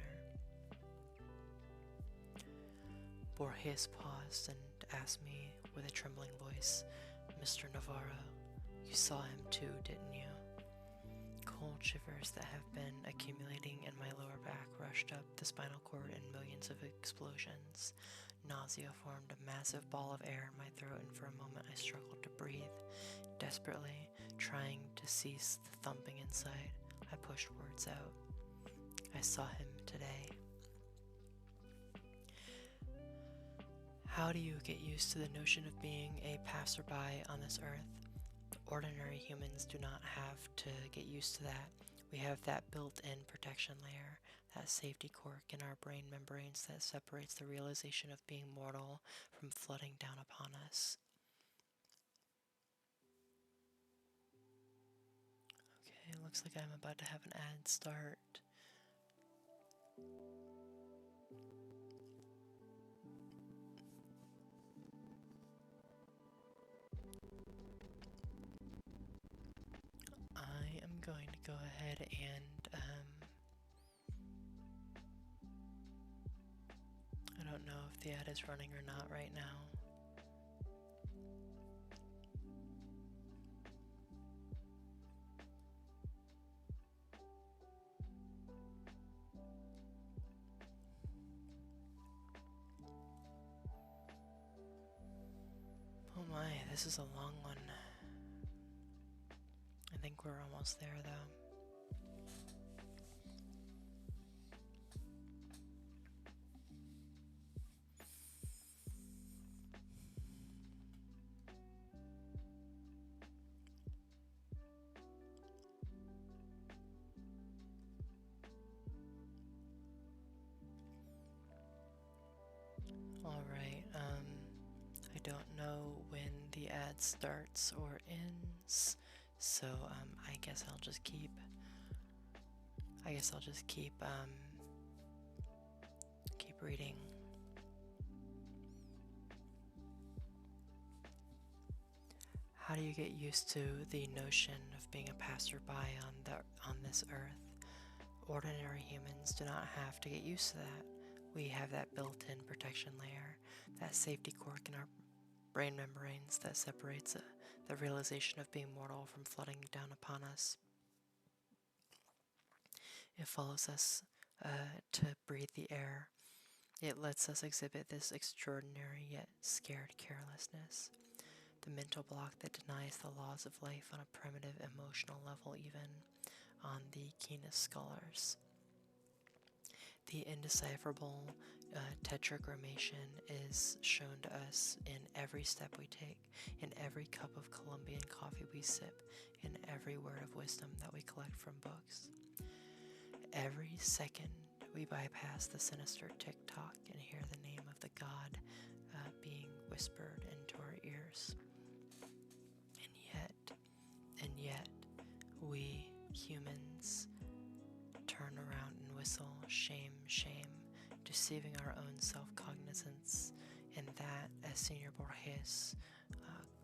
Borges paused and asked me with a trembling voice, Mr. Navarro, you saw him too, didn't you? Cold shivers that have been accumulating in my lower back rushed up the spinal cord in millions of explosions. Nausea formed a massive ball of air in my throat, and for a moment I struggled to breathe. Desperately, trying to cease the thumping inside, I pushed words out. I saw him today. How do you get used to the notion of being a passerby on this earth? Ordinary humans do not have to get used to that. We have that built-in protection layer, that safety cork in our brain membranes that separates the realization of being mortal from flooding down upon us. Okay, looks like I'm about to have an ad start. I am going to go ahead and I don't know if the ad is running or not right now. Oh my, this This is a long one. I think we're almost there though. Alright, I don't know when the ad starts or ends, so I guess I'll just keep keep reading. How do you get used to the notion of being a passerby on this earth? Ordinary humans do not have to get used to that. We have that built-in protection layer, that safety cork in our brain membranes that separates the realization of being mortal from flooding down upon us. It follows us to breathe the air. It lets us exhibit this extraordinary yet scared carelessness. The mental block that denies the laws of life on a primitive emotional level, even on the keenest scholars. The indecipherable tetragrammation is shown to us in every step we take, in every cup of Colombian coffee we sip, in every word of wisdom that we collect from books. Every second we bypass the sinister tick-tock and hear the name of the God being whispered into our ears. And yet, we humans turn around and whistle, shame, shame, deceiving our own self-cognizance, and that, as Senor Borges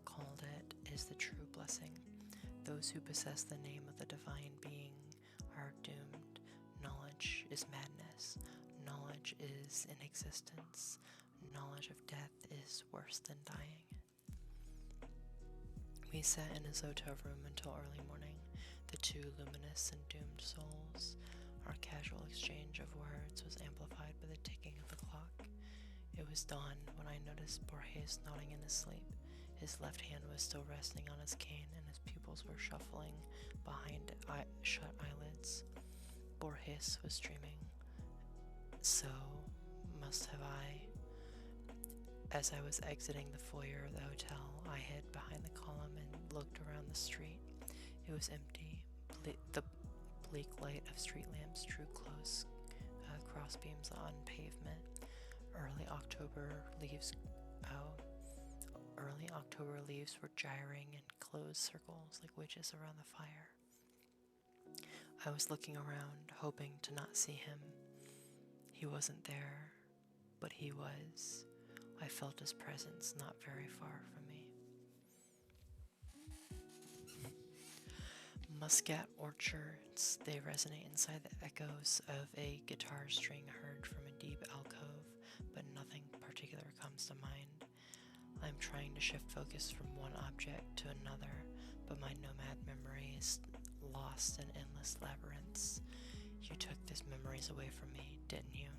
called it, is the true blessing. Those who possess the name of the divine being are doomed. Knowledge is madness. Knowledge is inexistence. Knowledge of death is worse than dying. We sat in his hotel room until early morning, the two luminous and doomed souls. Our casual exchange of words was amplified by the ticking of the clock. It was dawn when I noticed Borges nodding in his sleep. His left hand was still resting on his cane, and his pupils were shuffling behind shut eyelids. Borges was dreaming. So must have I. As I was exiting the foyer of the hotel, I hid behind the column and looked around the street. It was empty. The bleak light of street lamps drew close crossbeams on pavement. Early October leaves were gyring in closed circles like witches around the fire. I was looking around, hoping to not see him. He wasn't there, but he was. I felt his presence not very far from me. Muscat orchards, they resonate inside the echoes of a guitar string heard from a deep alcove, but nothing particular comes to mind. I'm trying to shift focus from one object to another, but my nomad memory is lost in endless labyrinths. You took these memories away from me, didn't you?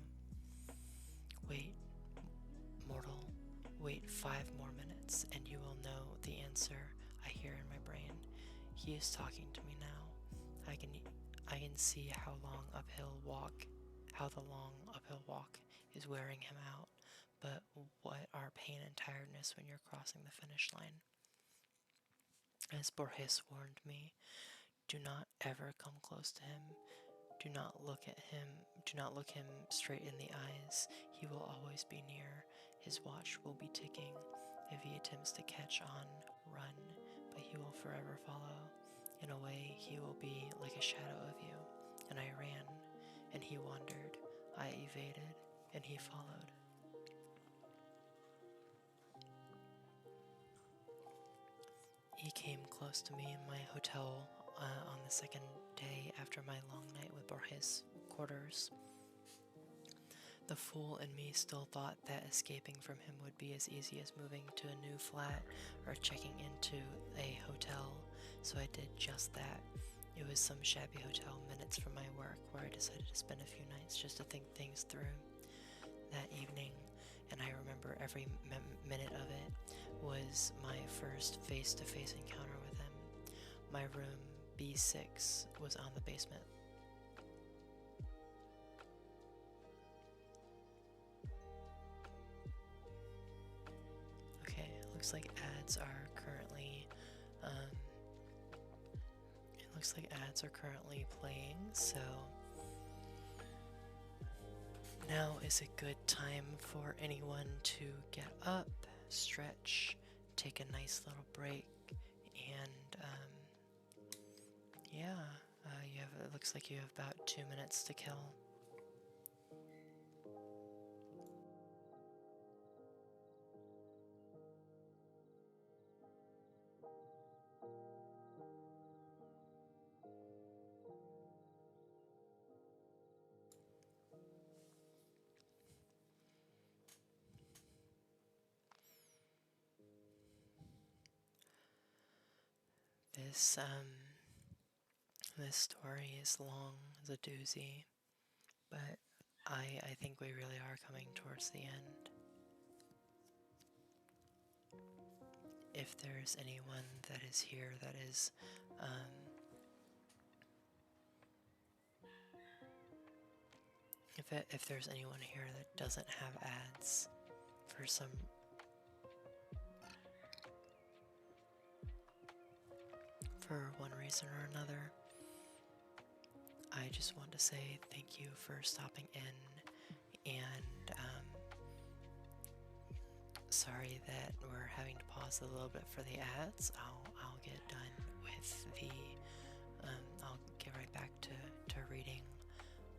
Wait, mortal, wait 5 more minutes, and you will know the answer I hear in my brain. He is talking to me now. I can see how the long uphill walk is wearing him out, but what are pain and tiredness when you're crossing the finish line? As Borges warned me, do not ever come close to him. Do not look him straight in the eyes. He will always be near. His watch will be ticking. If he attempts to catch on, run, but he will forever follow. In a way, he will be like a shadow of you. And I ran, and he wandered. I evaded, and he followed. He came close to me in my hotel on the second day after my long night with Borges' quarters. The fool in me still thought that escaping from him would be as easy as moving to a new flat or checking into a hotel, so I did just that. It was some shabby hotel minutes from my work where I decided to spend a few nights just to think things through. That evening, and I remember every minute of it, was my first face-to-face encounter with him. My room, B6, was on the basement. Okay, looks like ads are currently, playing, so now is a good time for anyone to get up, stretch, take a nice little break, and yeah, it looks like you have about 2 minutes to kill. This story is long as a doozy, but I think we really are coming towards the end. If there's anyone that is here that is, if there's anyone here that doesn't have ads for one reason or another, I just want to say thank you for stopping in, and sorry that we're having to pause a little bit for the ads. I'll get done with the I'll get right back to reading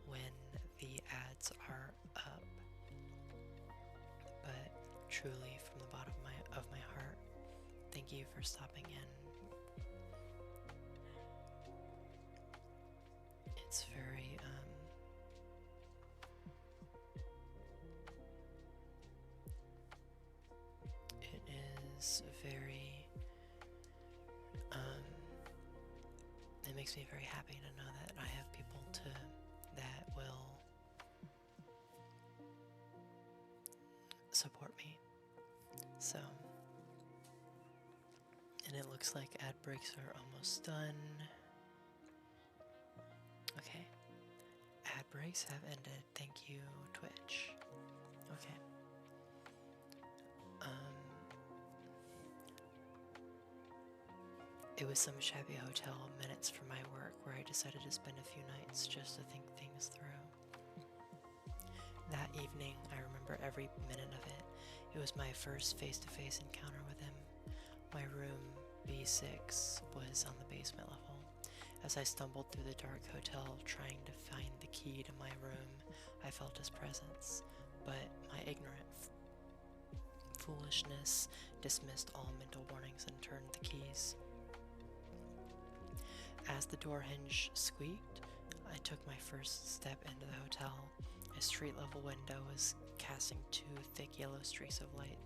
when the ads are up. But truly, from the bottom of my heart, thank you for stopping in. It's very it is very it makes me very happy to know that I have people that will support me. So, and it looks like ad breaks are almost done. Okay, ad breaks have ended. Thank you, Twitch. Okay. It was some shabby hotel minutes from my work where I decided to spend a few nights just to think things through. That evening, I remember every minute of it. It was my first face-to-face encounter with him. My room, B6, was on the basement level. As I stumbled through the dark hotel trying to find the key to my room, I felt his presence, but my ignorant foolishness dismissed all mental warnings and turned the keys. As the door hinge squeaked, I took my first step into the hotel. A street-level window was casting 2 thick yellow streaks of light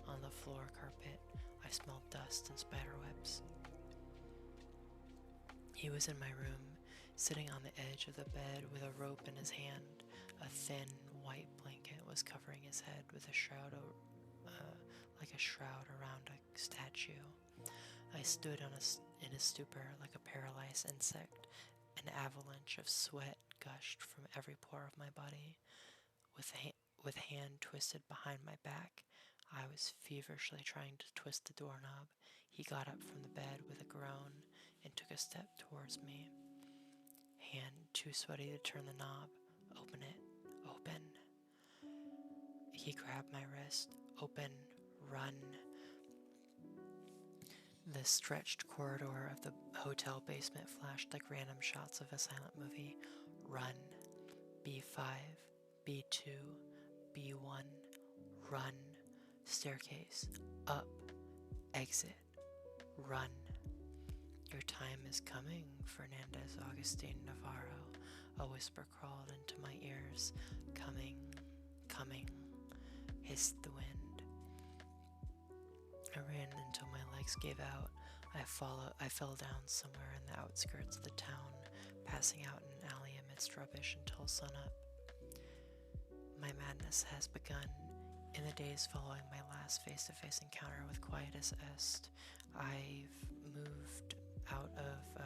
on the floor carpet. I smelled dust and spiderwebs. He was in my room, sitting on the edge of the bed with a rope in his hand. A thin, white blanket was covering his head with a shroud, like a shroud around a statue. I stood in a stupor like a paralyzed insect. An avalanche of sweat gushed from every pore of my body. With hand twisted behind my back, I was feverishly trying to twist the doorknob. He got up from the bed with a groan and took a step towards me. Hand too sweaty to turn the knob. Open it. Open. He grabbed my wrist. Open. Run. The stretched corridor of the hotel basement flashed like random shots of a silent movie. Run. B5. B2. B1. Run. Staircase. Up. Exit. Run. Your time is coming, Fernandez Augustine Navarro. A whisper crawled into my ears. Coming. Coming. Hissed the wind. I ran until my legs gave out. I fell down somewhere in the outskirts of the town, passing out in an alley amidst rubbish until sunup. My madness has begun. In the days following my last face-to-face encounter with Quietus Est, I've moved out of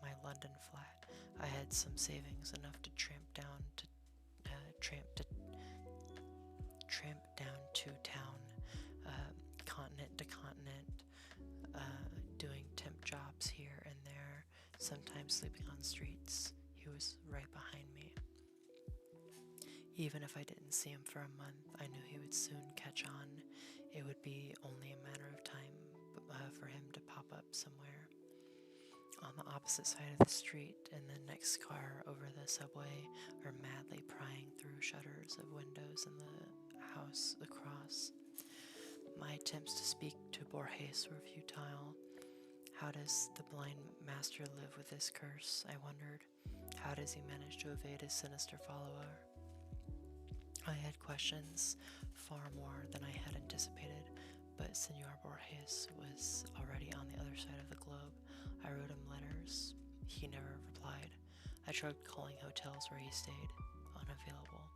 my London flat. I had some savings enough to tramp down to town, continent to continent, doing temp jobs here and there, sometimes sleeping on streets. He was right behind me. Even if I didn't see him for a month, I knew he would soon catch on. It would be only a matter of time for him to pop up somewhere. On the opposite side of the street, in the next car over the subway, or madly prying through shutters of windows in the house across. My attempts to speak to Borges were futile. How does the blind master live with this curse, I wondered. How does he manage to evade his sinister follower? I had questions, far more than I had anticipated, but Senor Borges was already on the other side of the globe. I wrote him letters. He never replied. I tried calling hotels where he stayed. Unavailable.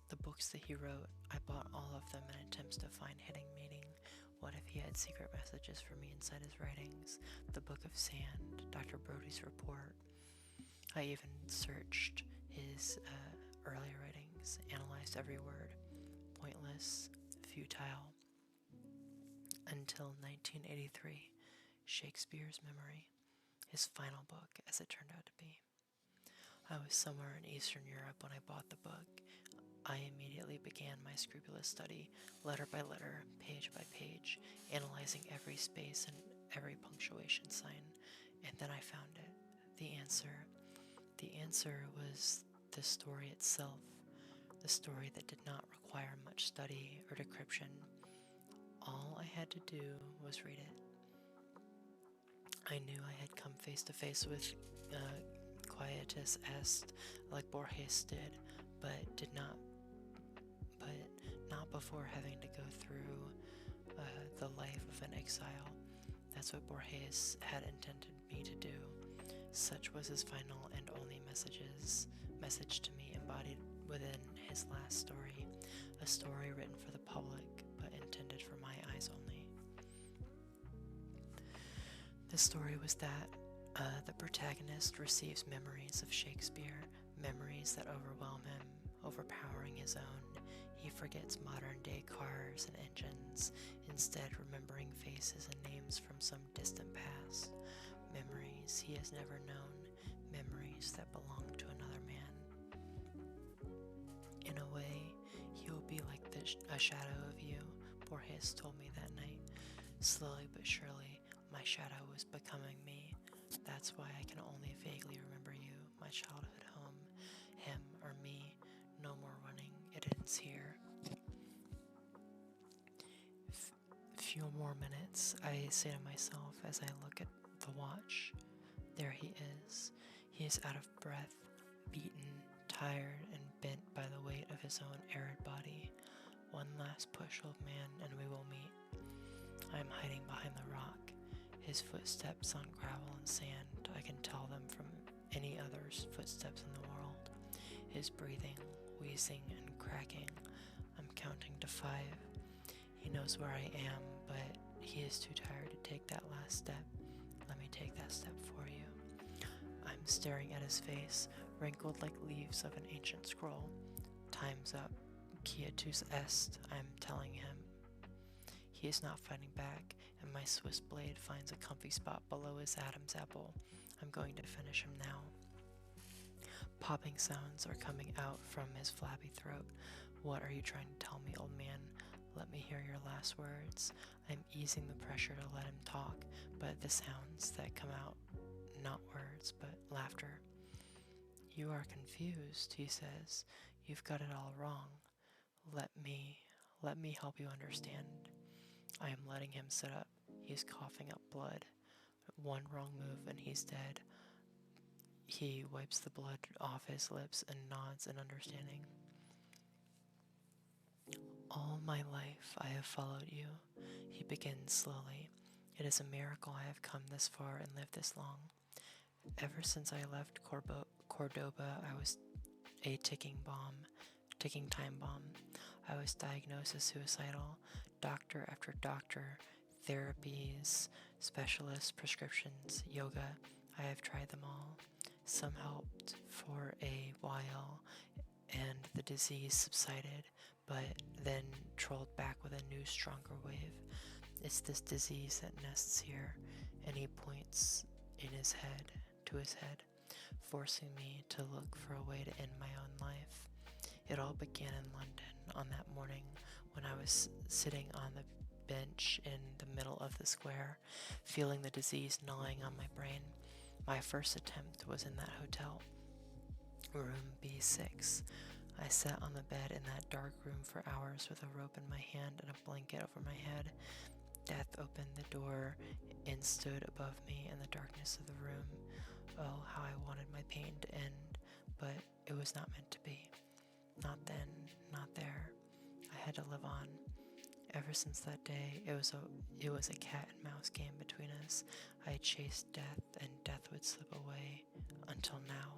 The books that he wrote, I bought all of them in attempts to find hitting meaning. What if he had secret messages for me inside his writings? The Book of Sand, Dr. Brody's report. I even searched his earlier writings, analyzed every word. Pointless, futile. Until 1983, Shakespeare's Memory, his final book, as it turned out to be. I was somewhere in Eastern Europe when I bought the book. I immediately began my scrupulous study, letter by letter, page by page, analyzing every space and every punctuation sign, and then I found it. The answer. The answer was the story itself, the story that did not require much study or decryption. All I had to do was read it. I knew I had come face to face with Quietus Est, like Borges did, but not before having to go through the life of an exile. That's what Borges had intended me to do. Such was his final and only message to me, embodied within his last story, a story written for the public but intended for my eyes only. The story was that the protagonist receives memories of Shakespeare, memories that overwhelm him, overpowering his own. He forgets modern-day cars and engines, instead remembering faces and names from some distant past. Memories he has never known, memories that belong to another man. In a way, he will be like a shadow of you, Borges told me that night. Slowly but surely, my shadow was becoming me. That's why I can only vaguely remember you, my childhood home, him or me. No more running, it ends here. Few more minutes, I say to myself as I look at the watch. There he is. He is out of breath, beaten, tired, and bent by the weight of his own arid body. One last push, old man, and we will meet. I am hiding behind the rock. His footsteps on gravel and sand, I can tell them from any other's footsteps in the world. His breathing, wheezing, and cracking. I'm counting to 5. He knows where I am, but he is too tired to take that last step. Let me take that step for you. I'm staring at his face, wrinkled like leaves of an ancient scroll. Time's up. Quietus est, I'm telling him. He is not fighting back, and my Swiss blade finds a comfy spot below his Adam's apple. I'm going to finish him now. Popping sounds are coming out from his flabby throat. What are you trying to tell me, old man? Let me hear your last words. I'm easing the pressure to let him talk, but the sounds that come out, not words, but laughter. You are confused, he says. You've got it all wrong. Let me help you understand. I am letting him sit up. He's coughing up blood. One wrong move and he's dead. He wipes the blood off his lips and nods in understanding. All my life I have followed you, he begins slowly. It is a miracle I have come this far and lived this long. Ever since I left Cordoba, I was a ticking time bomb. I was diagnosed as suicidal. Doctor after doctor, therapies, specialists, prescriptions, yoga. I have tried them all. Some helped for a while, and the disease subsided, but then trolled back with a new, stronger wave. It's this disease that nests here, and he points to his head, forcing me to look for a way to end my own life. It all began in London on that morning when I was sitting on the bench in the middle of the square, feeling the disease gnawing on my brain. My first attempt was in that hotel, room B6. I sat on the bed in that dark room for hours with a rope in my hand and a blanket over my head. Death opened the door and stood above me in the darkness of the room. Oh, how I wanted my pain to end, but it was not meant to be. Not then, not there. I had to live on. Ever since that day, it was a cat and mouse game between us. I chased death, and death would slip away, until now.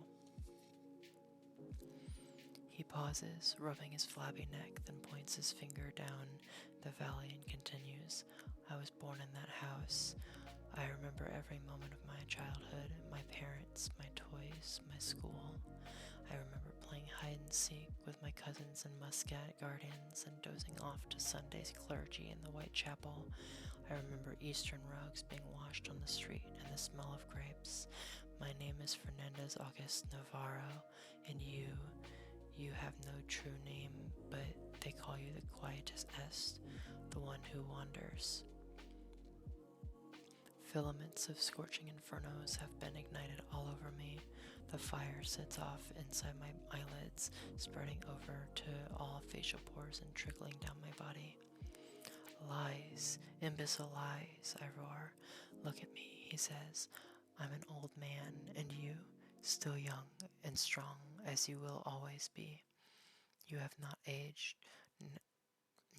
He pauses, rubbing his flabby neck, then points his finger down the valley and continues. I was born in that house. I remember every moment of my childhood, my parents, my toys, my school. I remember playing hide and seek with my cousins in Muscat Gardens and dozing off to Sunday's clergy in the Whitechapel. I remember Eastern rugs being washed on the street and the smell of grapes. My name is Fernandez August Navarro, and you have no true name, but they call you the Quietus Est, the one who wanders. Filaments of scorching infernos have been ignited all over me. The fire sets off inside my eyelids, spreading over to all facial pores and trickling down my body. Lies, imbecile lies, I roar. Look at me, he says. I'm an old man, and you, still young and strong as you will always be. You have not aged.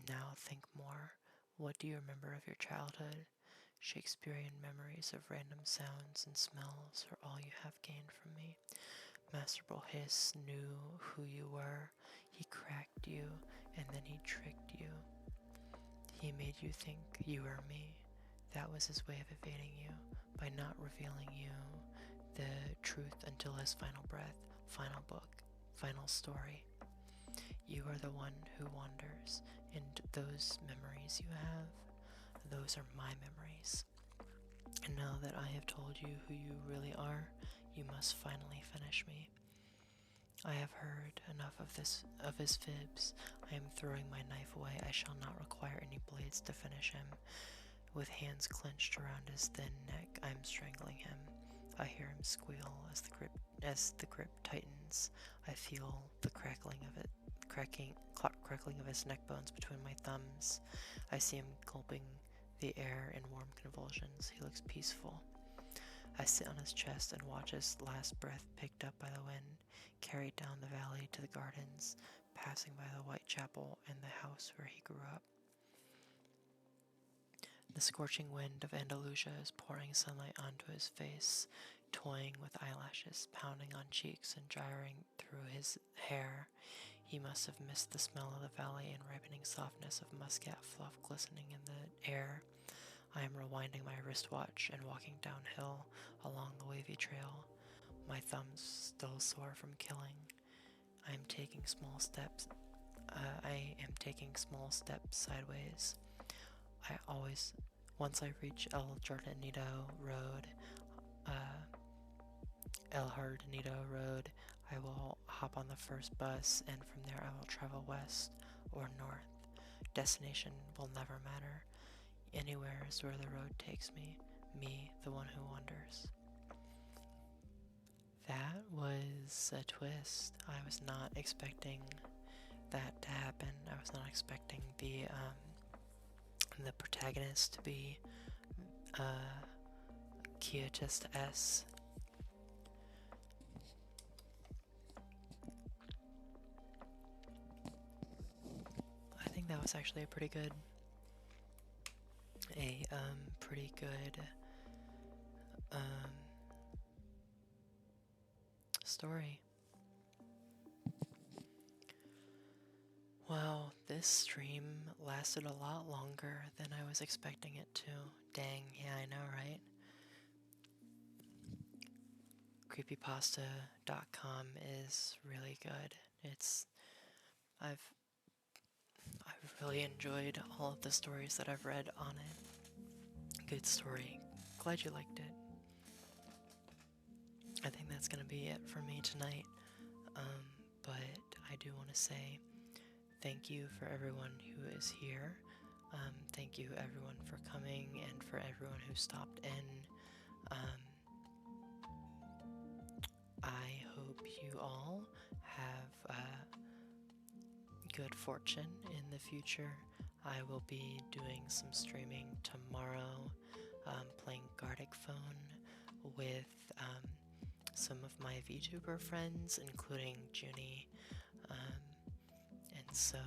Now think more. What do you remember of your childhood? Shakespearean memories of random sounds and smells are all you have gained from me. Masterful Hiss knew who you were. He cracked you, and then he tricked you. He made you think you were me. That was his way of evading you, by not revealing you the truth until his final breath, final book, final story. You are the one who wanders, and those memories you have, those are my memories. And now that I have told you who you really are, you must finally finish me. I have heard enough of his fibs. I am throwing my knife away. I shall not require any blades to finish him. With hands clenched around his thin neck, I am strangling him. I hear him squeal as the grip tightens. I feel the crackling of his neck bones between my thumbs. I see him gulping the air in warm convulsions. He looks peaceful. I sit on his chest and watch his last breath picked up by the wind, carried down the valley to the gardens, passing by the Whitechapel and the house where he grew up. The scorching wind of Andalusia is pouring sunlight onto his face, toying with eyelashes, pounding on cheeks and gyring through his hair. He must have missed the smell of the valley and ripening softness of muscat fluff glistening in the air. I am rewinding my wristwatch and walking downhill along the wavy trail, my thumbs still sore from killing. I am taking small steps sideways. Once I reach El Jardinito Road, I will hop on the first bus, and from there I will travel west or north. Destination will never matter. Anywhere is where the road takes me, the one who wanders. That was a twist. I was not expecting that to happen. I was not expecting the protagonist to be Quietus S. I think that was actually a pretty good story. Wow, this stream lasted a lot longer than I was expecting it to. Dang, yeah, I know, right? Creepypasta.com is really good. I've I've really enjoyed all of the stories that I've read on it. Good story. Glad you liked it. I think that's gonna be it for me tonight. But I do want to say thank you for everyone who is here. Thank you everyone for coming and for everyone who stopped in. Um, I hope you all have good fortune in the future. I will be doing some streaming tomorrow, playing Gartic Phone with some of my VTuber friends, including Junie. And so,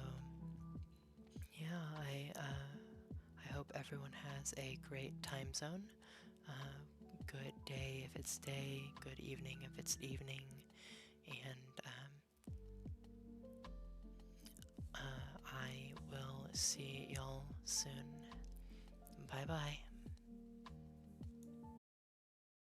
yeah, I hope everyone has a great time zone. Good day if it's day, good evening if it's evening, and I will see y'all soon. Bye bye.